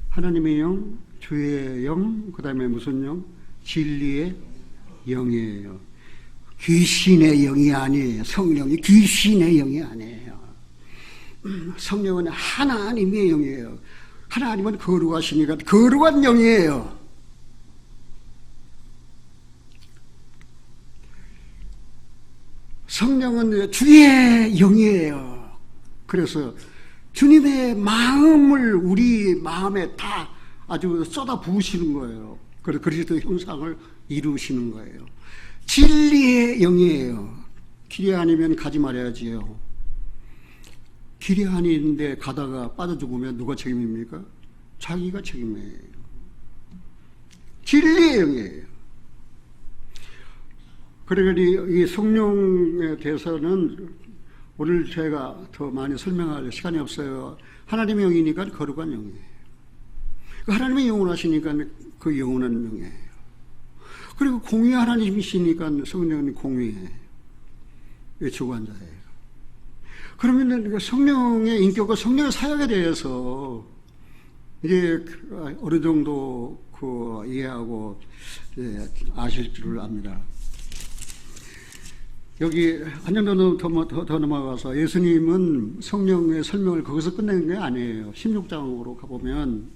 하나님의 영, 주의 영, 그 다음에 무슨 영? 진리의 영이에요. 귀신의 영이 아니에요. 성령이 귀신의 영이 아니에요. 성령은 하나님의 영이에요. 하나님은 거룩하시니까 거룩한 영이에요. 성령은 주의 영이에요. 그래서 주님의 마음을 우리 마음에 다 아주 쏟아 부으시는 거예요. 그래서 그리스도의 형상을 이루시는 거예요. 진리의 영이에요. 길이 아니면 가지 말아야지요. 길이 아닌데 가다가 빠져 죽으면 누가 책임입니까? 자기가 책임이에요. 진리의 영이에요. 그러니 이 성령에 대해서는 오늘 제가 더 많이 설명할 시간이 없어요. 하나님의 영이니까 거룩한 영이에요. 하나님의 영원하시니까 그 영원한 영이에요. 그리고 공의 하나님이시니까 성령은 공의의 주관자예요. 그러면 성령의 인격과 성령의 사역에 대해서 이제 어느 정도 이해하고 아실 줄 압니다. 여기 한 장 더 넘어가서 예수님은 성령의 설명을 거기서 끝내는 게 아니에요. 16장으로 가보면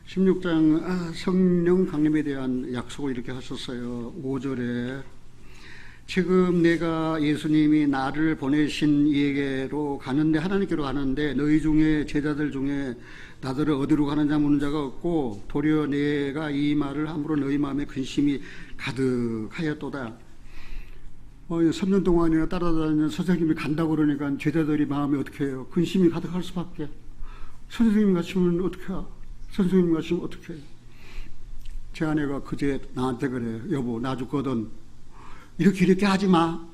16장 성령 강림에 대한 약속을 이렇게 하셨어요. 5절에 지금 내가 예수님이 나를 보내신 이에게로 가는데 하나님께로 가는데 너희 중에 제자들 중에 나더러 어디로 가느냐 묻는 자가 없고 도리어 내가 이 말을 함으로 너희 마음에 근심이 가득하였도다. 3년 동안이나 따라다니는 선생님이 간다고 그러니까 제자들이 마음이 어떻게 해요? 근심이 가득할 수밖에. 선생님 같으면 어떻게 해요? 선생님 같으면 어떻게 해요? 제 아내가 그제 나한테 그래요. 여보 나 죽거든. 이렇게 하지 마.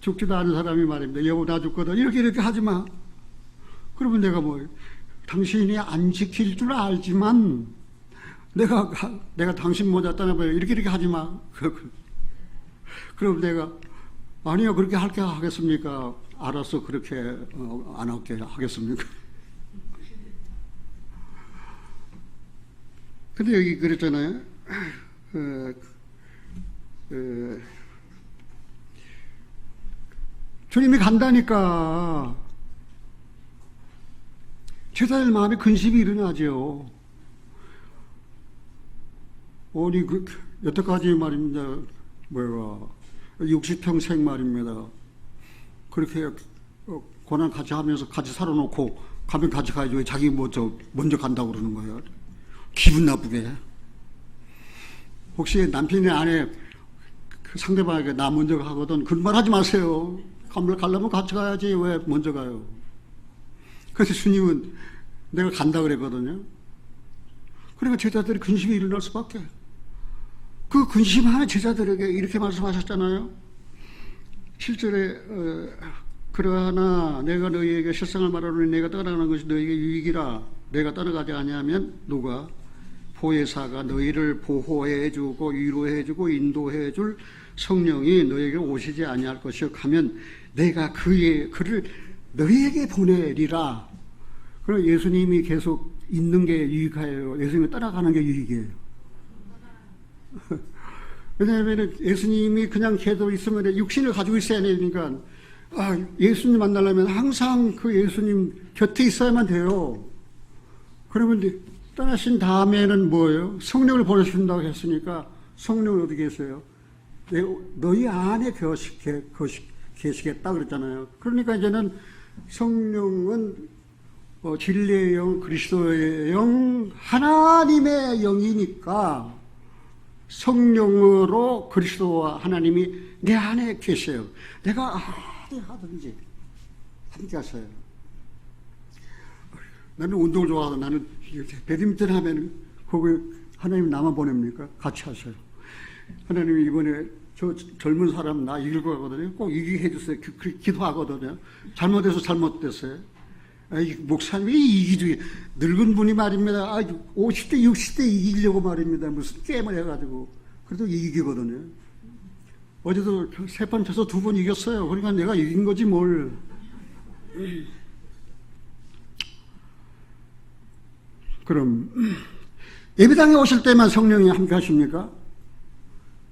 죽지도 않은 사람이 말입니다. 여보 나 죽거든. 이렇게 하지 마. 그러면 내가 당신이 안 지킬 줄 알지만 내가 당신 모자 떠나봐요. 이렇게 하지 마. 그럼 내가 아니요 그렇게 할게 하겠습니까? 알았어 그렇게 안 할게 하겠습니까? 근데 여기 그랬잖아요. 주님이 간다니까 제자들 마음에 근심이 일어나죠. 아니 여태까지 말입니다. 60평생 말입니다. 그렇게 고난 같이 하면서 같이 살아놓고 가면 같이 가야지 왜 자기 먼저 간다고 그러는 거예요. 기분 나쁘게. 혹시 남편이 아내 상대방에게 나 먼저 가거든 그런 말 하지 마세요. 가려면 같이 가야지 왜 먼저 가요. 그래서 주님은 내가 간다 그랬거든요. 그러니까 제자들이 근심이 일어날 수밖에. 그 근심하는 제자들에게 이렇게 말씀하셨잖아요. 7절에 그러나 내가 너희에게 실상을 말하노니 내가 떠나가는 것이 너희에게 유익이라. 내가 떠나가지 아니하면 누가 보혜사가 너희를 보호해주고 위로해주고 인도해줄 성령이 너희에게 오시지 아니할 것이요 가면 내가 그를 너희에게 보내리라. 그럼 예수님이 계속 있는 게 유익해요. 예수님이 떠나가는 게 유익이에요. 왜냐하면 예수님이 그냥 계속 있으면 육신을 가지고 있어야 되니까 예수님 만나려면 항상 그 예수님 곁에 있어야만 돼요. 그러면 떠나신 다음에는 뭐예요? 성령을 보내준다고 했으니까 성령은 어디 계세요? 너희 안에 계시겠다 그랬잖아요. 그러니까 이제는 성령은 진리의 영, 그리스도의 영, 하나님의 영이니까 성령으로 그리스도와 하나님이 내 안에 계세요. 내가 어디 하든지 함께 하세요. 나는 운동을 좋아하고 나는 배드민턴 하면 거기 하나님 나만 보냅니까? 같이 하세요. 하나님이 이번에 저 젊은 사람 나 이길 거 하거든요. 꼭 이기게 해주세요. 기도하거든요. 잘못해서 잘못됐어요. 목사님이 이기지. 늙은 분이 말입니다. 50대, 60대 이기려고 말입니다. 무슨 게임을 해가지고. 그래도 이기거든요. 어제도 3판 쳐서 2번 이겼어요. 그러니까 내가 이긴 거지 뭘. 그럼 예배당에 오실 때만 성령이 함께 하십니까?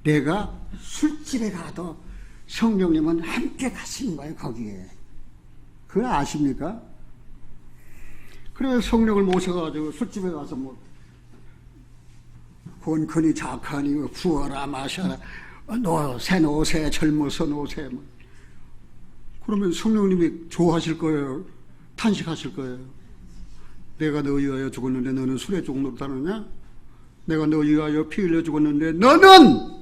내가 술집에 가도 성령님은 함께 가시는 거예요. 거기에. 그걸 아십니까? 그래서 성령을 모셔가지고 술집에 가서 뭐 권커니 작하니 구워라 마셔라 새 노새 젊어서 노새 뭐. 그러면 성령님이 좋아하실 거예요. 탄식하실 거예요. 내가 너 위하여 죽었는데 너는 술의 종로로 타느냐? 내가 너 위하여 피 흘려 죽었는데 너는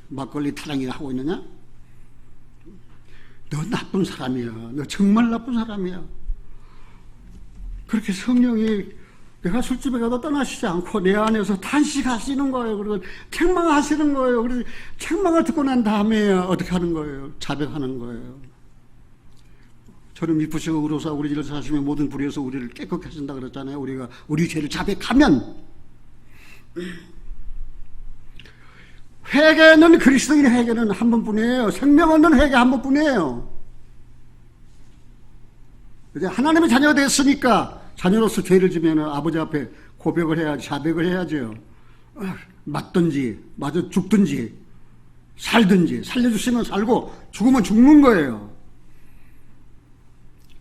막걸리 타령이나 하고 있느냐? 너 나쁜 사람이야. 너 정말 나쁜 사람이야. 그렇게 성령이 내가 술집에 가도 떠나시지 않고 내 안에서 탄식하시는 거예요. 그리고 책망하시는 거예요. 그래서 책망을 듣고 난 다음에 어떻게 하는 거예요? 자백하는 거예요. 저는 미쁘시고 의로사 우리 집을 사시면 모든 불의에서 우리를 깨끗게 하신다 그랬잖아요. 우리가 우리 죄를 자백하면 회개는 그리스도인의 회개는 한 번뿐이에요. 생명 얻는 회개 한 번뿐이에요. 이제 하나님의 자녀가 됐으니까 자녀로서 죄를 지면 아버지 앞에 고백을 해야지, 자백을 해야죠. 맞든지 맞아 죽든지 살든지 살려주시면 살고 죽으면 죽는 거예요.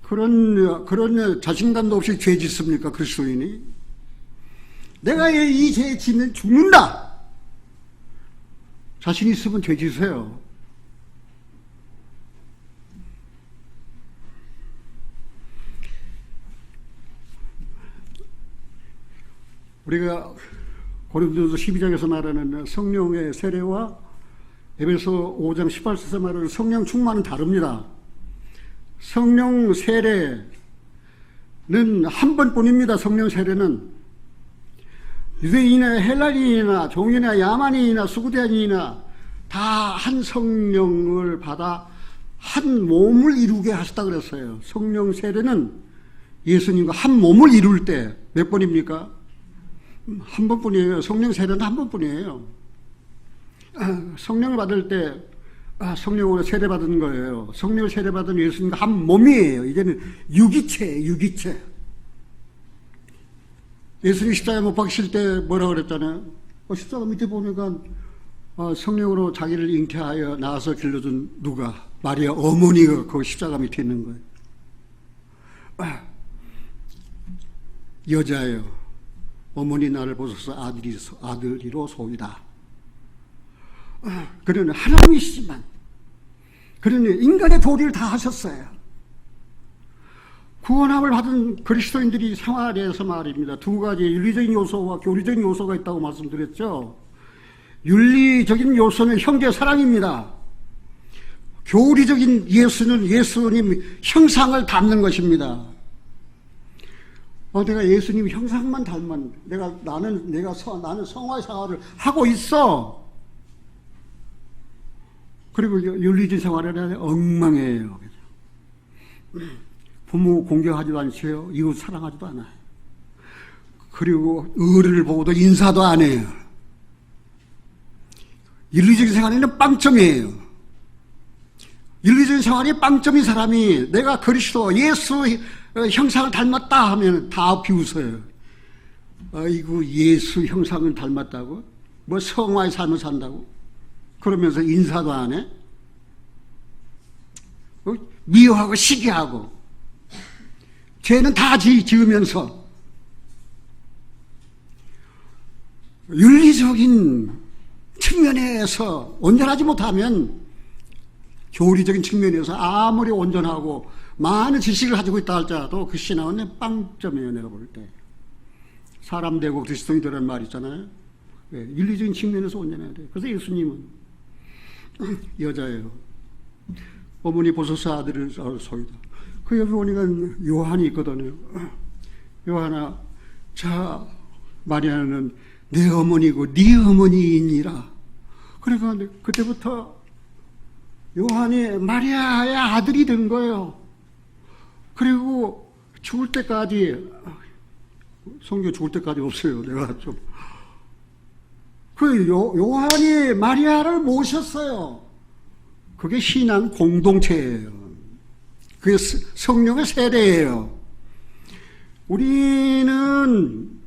그런 자신감도 없이 죄 짓습니까? 그리스도인이? 내가 이 죄 짓는 죽는다. 자신 있으면 죄 지세요. 우리가 고린도전서 12장에서 말하는 성령의 세례와 에베소 5장 18절에서 말하는 성령 충만은 다릅니다. 성령 세례는 한 번뿐입니다. 성령 세례는 유대인이나 헬라인이나 종이나 야만인이나 수구대인이나 다 한 성령을 받아 한 몸을 이루게 하셨다 그랬어요. 성령 세례는 예수님과 한 몸을 이룰 때 몇 번입니까? 한 번뿐이에요. 성령 세례는 한 번뿐이에요. 성령을 받을 때 성령으로 세례받은 거예요. 성령을 세례받은 예수님과 한 몸이에요. 이제는 유기체예요. 유기체. 예수님 십자가에 못 박히실 때 뭐라 그랬잖아요. 십자가 밑에 보니까 성령으로 자기를 잉태하여 낳아서 길러준 누가? 마리아 어머니가 그 십자가 밑에 있는 거예요. 여자예요. 어머니 나를 보소서 아들이로 소이다. 그는 하나님이시지만 그는 인간의 도리를 다 하셨어요. 구원함을 받은 그리스도인들이 생활에서 말입니다. 두 가지 윤리적인 요소와 교리적인 요소가 있다고 말씀드렸죠. 윤리적인 요소는 형제 사랑입니다. 교리적인 예수는 예수님 형상을 담는 것입니다. 내가 예수님 형상만 닮은 나는 성화의 생활을 하고 있어. 그리고 윤리적인 생활을 해야 엉망이에요. 부모 공경하지도 않죠. 이웃 사랑하지도 않아요. 그리고 어른을 보고도 인사도 안 해요. 윤리적인 생활에는 빵점이에요. 윤리적인 생활이 빵점인 사람이 내가 그리스도 예수 형상을 닮았다 하면 다 비웃어요. 아이고 예수 형상을 닮았다고? 뭐 성화의 삶을 산다고? 그러면서 인사도 안 해? 미워하고 시기하고 죄는 다 지으면서 윤리적인 측면에서 온전하지 못하면 교리적인 측면에서 아무리 온전하고 많은 지식을 가지고 있다 할지라도 그 신앙은 빵점이에요. 내가 볼 때 사람 되고 그리스도인이 되라는 말 있잖아요. 윤리적인 측면에서 온전해야 돼요. 그래서 예수님은 여자예요. 어머니 보소서 아들을 소이다. 그 옆에 보니까 요한이 있거든요. 요한아, 자 마리아는 내 어머니고 네 어머니이니라. 그러니까 그때부터 요한이 마리아의 아들이 된 거예요. 그리고 죽을 때까지, 성경 죽을 때까지 없어요. 내가 좀. 요한이 마리아를 모셨어요. 그게 신앙 공동체예요. 그게 성령의 세례예요. 우리는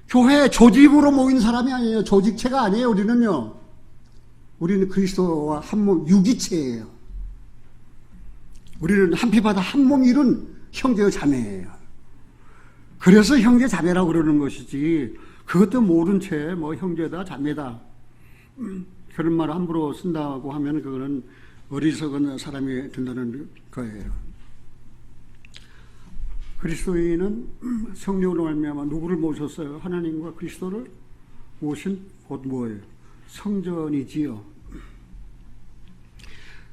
교회 조직으로 모인 사람이 아니에요. 조직체가 아니에요. 우리는 그리스도와 한 몸 유기체예요. 우리는 한 피바다 한 몸 이룬 형제와 자매예요. 그래서 형제 자매라고 그러는 것이지, 그것도 모른 채 뭐 형제다 자매다 그런 말을 함부로 쓴다고 하면 그거는 어리석은 사람이 된다는 거예요. 그리스도인은 성령으로 말미암아 누구를 모셨어요? 하나님과 그리스도를 모신 곳 뭐예요? 성전이지요.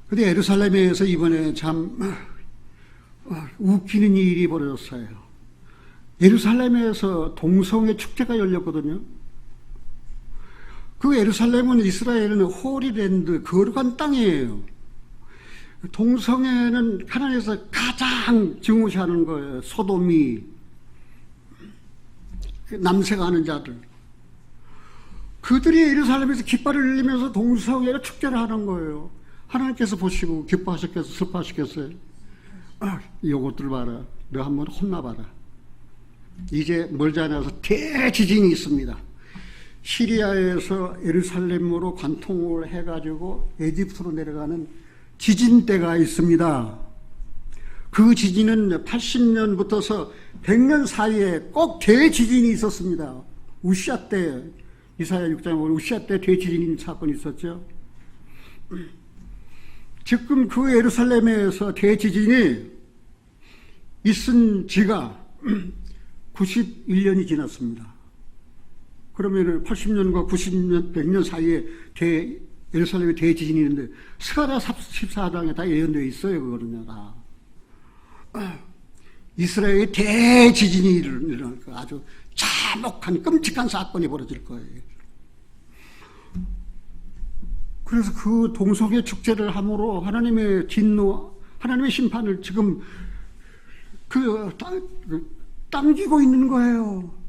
근데 예루살렘에서 이번에 참 웃기는 일이 벌어졌어요. 예루살렘에서 동성애 축제가 열렸거든요. 그 예루살렘은 이스라엘은 홀리랜드, 거룩한 땅이에요. 동성애는 하나님께서 가장 증오시하는 거예요. 소돔이, 남색하는 자들. 그들이 예루살렘에서 깃발을 흘리면서 동성애를 축제를 하는 거예요. 하나님께서 보시고 기뻐하셨겠어요? 슬퍼하셨겠어요? 이것들 봐라. 너 한번 혼나봐라. 이제 멀지 않아서 대지진이 있습니다. 시리아에서 예루살렘으로 관통을 해가지고 에집트로 내려가는 지진대가 있습니다. 그 지진은 80년부터서 100년 사이에 꼭 대지진이 있었습니다. 우시아 때, 이사야 6장에 보면 우시아 때 대지진 사건이 있었죠. 지금 그 예루살렘에서 대지진이 있은 지가 91년이 지났습니다. 그러면 80년과 90년, 100년 사이에 예루살렘에 대지진이 있는데 스가랴 14장에 다 예언되어 있어요. 그거는요, 다. 이스라엘의 대지진이 일어날 거예요. 아주 참혹한 끔찍한 사건이 벌어질 거예요. 그래서 그 동성애 축제를 함으로 하나님의 진노, 하나님의 심판을 지금 당기고 있는 거예요.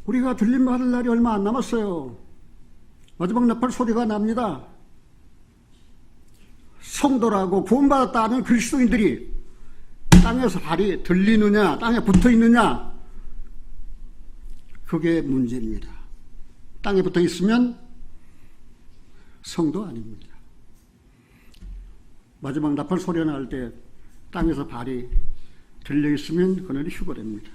우리가 들림 받을 날이 얼마 안 남았어요. 마지막 나팔 소리가 납니다. 성도라고 구원받았다 하는 그리스도인들이 땅에서 발이 들리느냐, 땅에 붙어 있느냐, 그게 문제입니다. 땅에 붙어 있으면 성도 아닙니다. 마지막 나팔 소리가 날 때 땅에서 발이 들려 있으면 그는 휴거됩니다.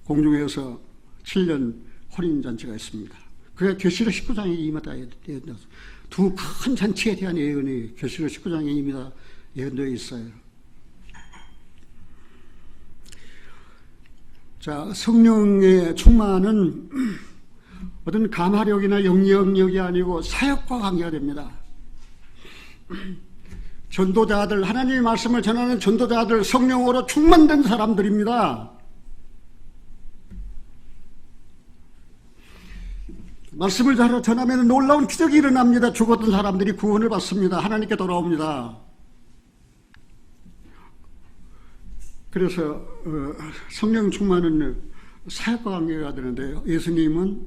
공중에서 7년 혼인잔치가 있습니다. 그게 계시록 19장에 임하다 예언되어 두 큰 잔치에 대한 예언이 계시록 19장에 이미 다 예언되어 있어요. 자, 성령의 충만은 어떤 감화력이나 영역력이 아니고 사역과 관계가 됩니다. 전도자들, 하나님의 말씀을 전하는 전도자들, 성령으로 충만된 사람들입니다. 말씀을 전하면 놀라운 기적이 일어납니다. 죽었던 사람들이 구원을 받습니다. 하나님께 돌아옵니다. 그래서 성령 충만은 사역과 관계가 되는데요. 예수님은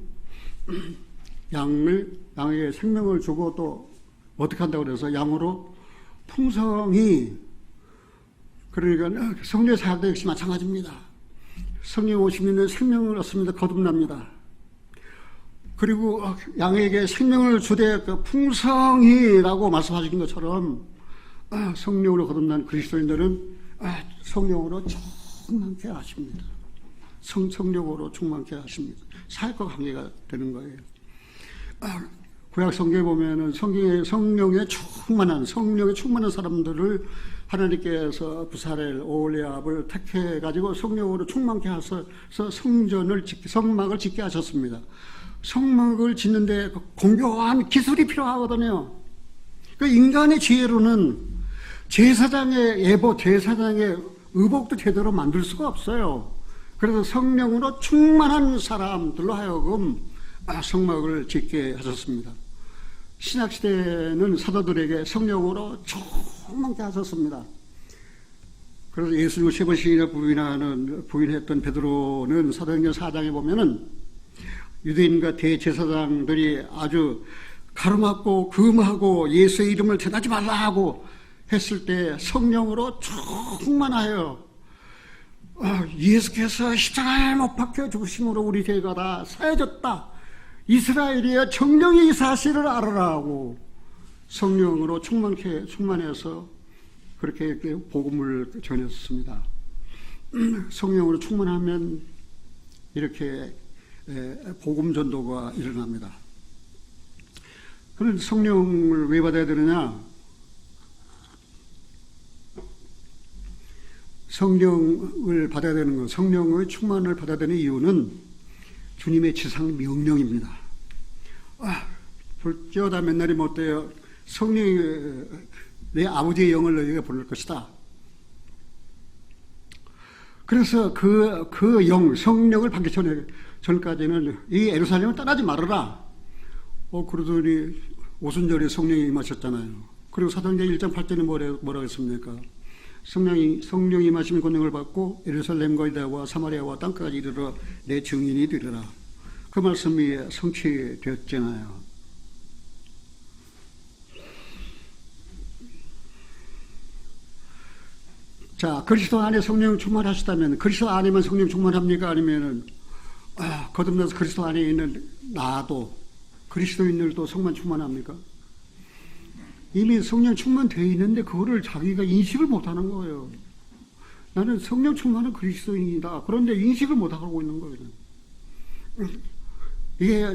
양에게 생명을 주고 또 어떻게 한다고 그래서 양으로 풍성히, 그러니까 성령의 사역도 역시 마찬가지입니다. 성령 오시면 생명을 얻습니다. 거듭납니다. 그리고 양에게 생명을 주되 그 풍성히라고 말씀하신 것처럼 성령으로 거듭난 그리스도인들은 성령으로 충만케 하십니다. 성령으로 충만케 하십니다. 사역과 관계가 되는 거예요. 구약 성경에 보면은 성령에 충만한 사람들을 하나님께서 부사렐, 오홀리압을 택해 가지고 성령으로 충만케 하셔서 성막을 짓게 하셨습니다. 성막을 짓는데 공교한 기술이 필요하거든요. 그 인간의 지혜로는 제사장의 의복도 제대로 만들 수가 없어요. 그래서 성령으로 충만한 사람들로 하여금 성막을 짓게 하셨습니다. 신약시대는 사도들에게 성령으로 충만케 하셨습니다. 그래서 예수님을 3번씩이나 부인했던 베드로는 사도행전 4장에 보면은 유대인과 대제사장들이 아주 가로막고 금하고 예수의 이름을 전하지 말라 하고 했을 때 성령으로 충만하여 예수께서 십자가에 못 박혀 죽으심으로 우리 죄가 다 사해졌다. 이스라엘이여 정령이 이 사실을 알아라고 성령으로 충만해서 그렇게 복음을 전했습니다. 성령으로 충만하면 이렇게 복음 전도가 일어납니다. 그런데 성령을 왜 받아야 되느냐? 성령을 받아야 되는 것, 성령의 충만을 받아야 되는 이유는 주님의 지상 명령입니다. 불교다 맨날이 못돼요. 성령이 내 아버지의 영을 너희에게 보낼 것이다. 그래서 그 영, 성령을 받기 전까지는 이 예루살렘을 떠나지 말아라. 그러더니 오순절에 성령이 임하셨잖아요. 그리고 사도행전 1장 8절에 뭐라고 했습니까? 성령이 임하시면 권능을 받고 예루살렘과 유다와 사마리아와 땅까지 이르러 내 증인이 되리라. 그 말씀이 성취되었잖아요. 자, 그리스도 안에 성령 충만하시다면 그리스도 안에만 성령 충만합니까? 아니면은 거듭나서 그리스도 안에 있는 나도 그리스도인들도 성만 충만합니까? 이미 성령 충만되어 있는데 그거를 자기가 인식을 못하는 거예요. 나는 성령 충만한 그리스도인이다. 그런데 인식을 못하고 있는 거예요. 이게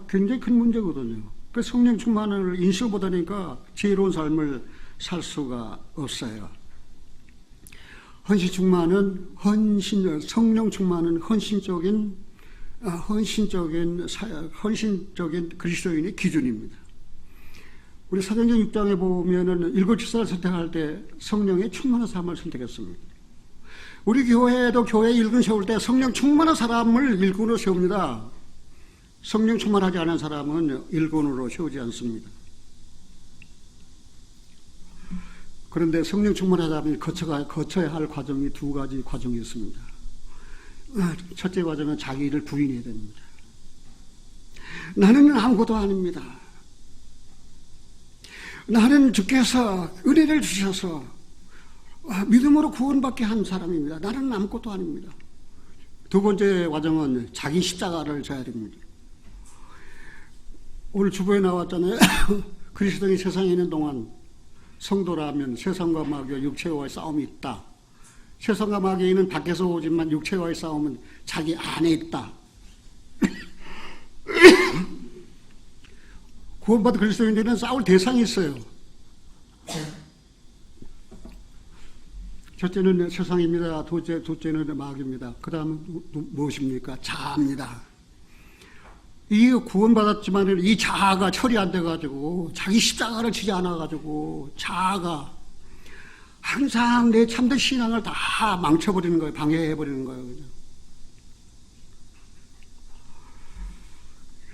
굉장히 큰 문제거든요. 그 성령 충만을 인식을 못하니까 지혜로운 삶을 살 수가 없어요. 성령 충만은 헌신적인 그리스도인의 기준입니다. 우리 사도행전 6장에 보면은 일곱집사를 선택할 때 성령의 충만한 사람을 선택했습니다. 우리 교회도 교회 일꾼 세울 때 성령 충만한 사람을 일꾼으로 세웁니다. 성령 충만하지 않은 사람은 일꾼으로 세우지 않습니다. 그런데 성령 충만하다면 거쳐야 할 과정이 두 가지 과정이 있습니다. 첫째 과정은 자기 일을 부인해야 됩니다. 나는 아무것도 아닙니다. 나는 주께서 은혜를 주셔서 믿음으로 구원받게 한 사람입니다. 나는 아무것도 아닙니다. 두 번째 과정은 자기 십자가를 져야 됩니다. 오늘 주보에 나왔잖아요. 그리스도인이 세상에 있는 동안 성도라면 세상과 마귀와 육체와의 싸움이 있다. 세상과 마귀는 밖에서 오지만 육체와의 싸움은 자기 안에 있다. 구원받은 그리스도인들은 싸울 대상이 있어요. 첫째는 세상입니다. 둘째는 마귀입니다. 그 다음은 무엇입니까? 자아입니다. 이 구원받았지만 이 자아가 처리 안 돼가지고 자기 십자가를 지지 않아가지고 자아가 항상 내 참된 신앙을 다 망쳐버리는 거예요. 방해해버리는 거예요.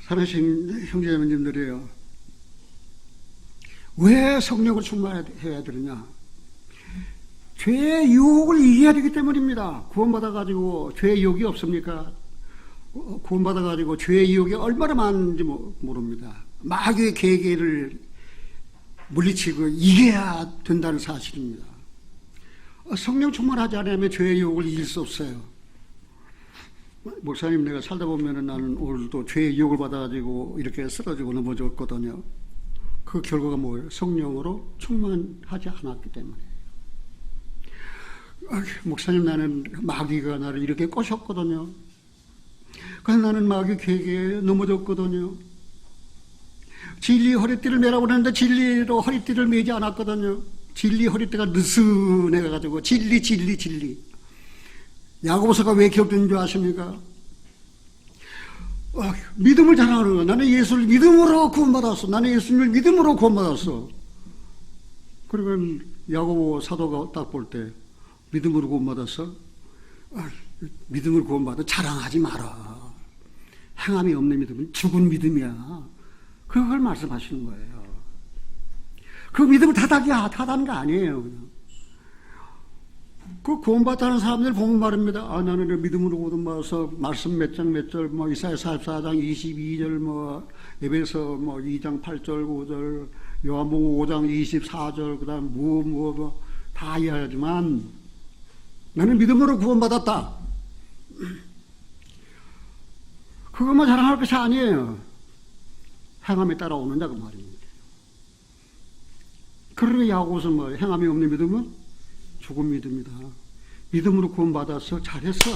사랑하신 형제자매님들이에요. 왜 성령을 충만해야 되느냐? 죄의 유혹을 이겨야 되기 때문입니다. 구원받아가지고 죄의 유혹이 없습니까? 구원받아가지고 죄의 유혹이 얼마나 많은지 모릅니다. 마귀의 계계를 물리치고 이겨야 된다는 사실입니다. 성령 충만하지 않으면 죄의 유혹을 이길 수 없어요. 목사님, 내가 살다 보면은 나는 오늘도 죄의 유혹을 받아가지고 이렇게 쓰러지고 넘어졌거든요. 그 결과가 뭐예요? 성령으로 충만하지 않았기 때문에. 목사님, 나는 마귀가 나를 이렇게 꼬셨거든요. 그래서 나는 마귀 계계에 넘어졌거든요. 진리 허리띠를 매라고 했는데 진리로 허리띠를 매지 않았거든요. 진리 허리띠가 느슨해가지고 진리. 야고보서가 왜 기록된 줄 아십니까? 믿음을 자랑하는 거야. 나는 예수를 믿음으로 구원받았어. 나는 예수님을 믿음으로 구원받았어. 그러면 야고보 사도가 딱 볼 때 믿음으로 구원받았어? 믿음으로 구원받아 자랑하지 마라. 행함이 없는 믿음은 죽은 믿음이야. 그걸 말씀하시는 거예요. 그 믿음을 탓하는 거 아니에요. 그냥. 그 구원받다는 사람들 보면 말입니다. 나는 믿음으로 구원받아서 말씀 몇 장 몇 절, 이사야 44장 22절, 에베소 2장 8절 5절, 요한복음 5장 24절, 그 다음 다 이해하지만 나는 믿음으로 구원받았다. 그것만 자랑할 것이 아니에요. 행함에 따라오느냐 그 말입니다. 그러니 야고보서 행함이 없는 믿음은 죽은 믿음이다. 믿음으로 구원받았어. 잘했어.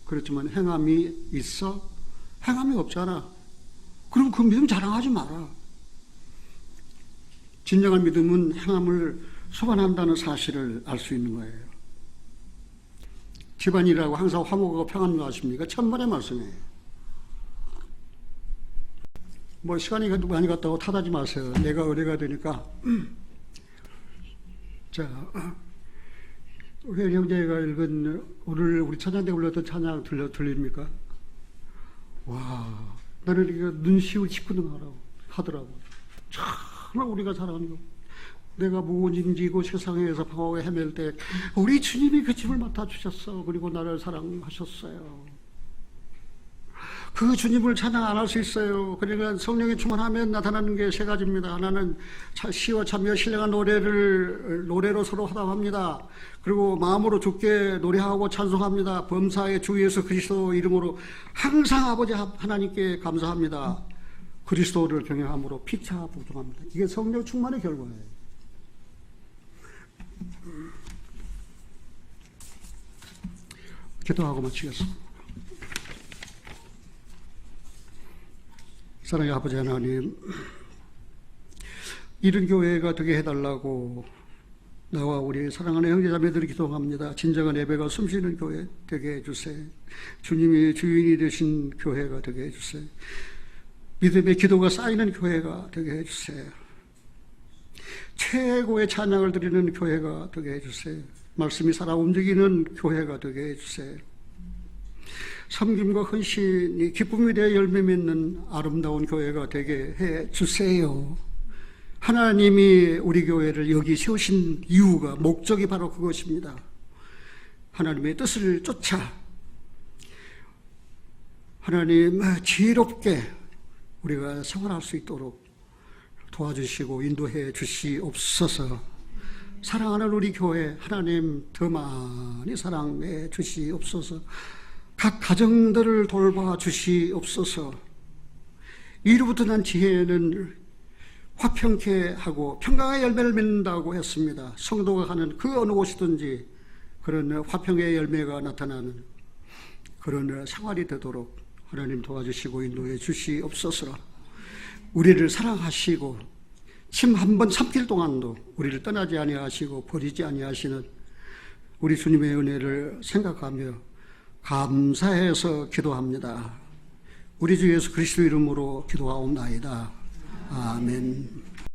그렇지만 행함이 있어? 행함이 없잖아. 그럼 그 믿음 자랑하지 마라. 진정한 믿음은 행함을 수반한다는 사실을 알 수 있는 거예요. 집안일이라고 항상 화목하고 평안한 거 아십니까? 천만의 말씀이에요. 시간이 많이 갔다고 탓하지 마세요. 내가 의뢰가 되니까. 자, 우리 형제가 읽은 오늘 우리 찬양 때 불렀던 찬양 들립니까? 와, 나는 이거 눈시울 짓고 하더라고. 정말 우리가 사랑하는 거. 내가 무엇인 지고 세상에서 방황에 헤맬 때 우리 주님이 그 짐을 맡아주셨어. 그리고 나를 사랑하셨어요. 그 주님을 찬양 안 할 수 있어요. 그러니까 성령이 충만하면 나타나는 게 세 가지입니다. 하나는 시와 참여 신령한 노래로 서로 화답합니다. 그리고 마음으로 주께 노래하고 찬송합니다. 범사의 주 예수 그리스도 이름으로 항상 아버지 하나님께 감사합니다. 그리스도를 경외함으로 피차 부정합니다. 이게 성령 충만의 결과예요. 기도하고 마치겠습니다. 사랑의 아버지 하나님, 이런 교회가 되게 해달라고 나와 우리 사랑하는 형제자매들이 기도합니다. 진정한 예배가 숨쉬는 교회 되게 해주세요. 주님이 주인이 되신 교회가 되게 해주세요. 믿음의 기도가 쌓이는 교회가 되게 해주세요. 최고의 찬양을 드리는 교회가 되게 해주세요. 말씀이 살아 움직이는 교회가 되게 해주세요. 섬김과 헌신이 기쁨이 되어 열매 맺는 아름다운 교회가 되게 해주세요. 하나님이 우리 교회를 여기 세우신 이유가, 목적이 바로 그것입니다. 하나님의 뜻을 쫓아 하나님 지혜롭게 우리가 생활할 수 있도록 도와주시고 인도해 주시옵소서. 사랑하는 우리 교회 하나님 더 많이 사랑해 주시옵소서. 각 가정들을 돌봐 주시옵소서. 이로부터 난 지혜는 화평케 하고 평강의 열매를 맺는다고 했습니다. 성도가 가는 그 어느 곳이든지 그런 화평의 열매가 나타나는 그런 생활이 되도록 하나님 도와주시고 인도해 주시옵소서. 우리를 사랑하시고 침 한 번 삼킬 동안도 우리를 떠나지 아니하시고 버리지 아니하시는 우리 주님의 은혜를 생각하며 감사해서 기도합니다. 우리 주 예수 그리스도 이름으로 기도하옵나이다. 아멘.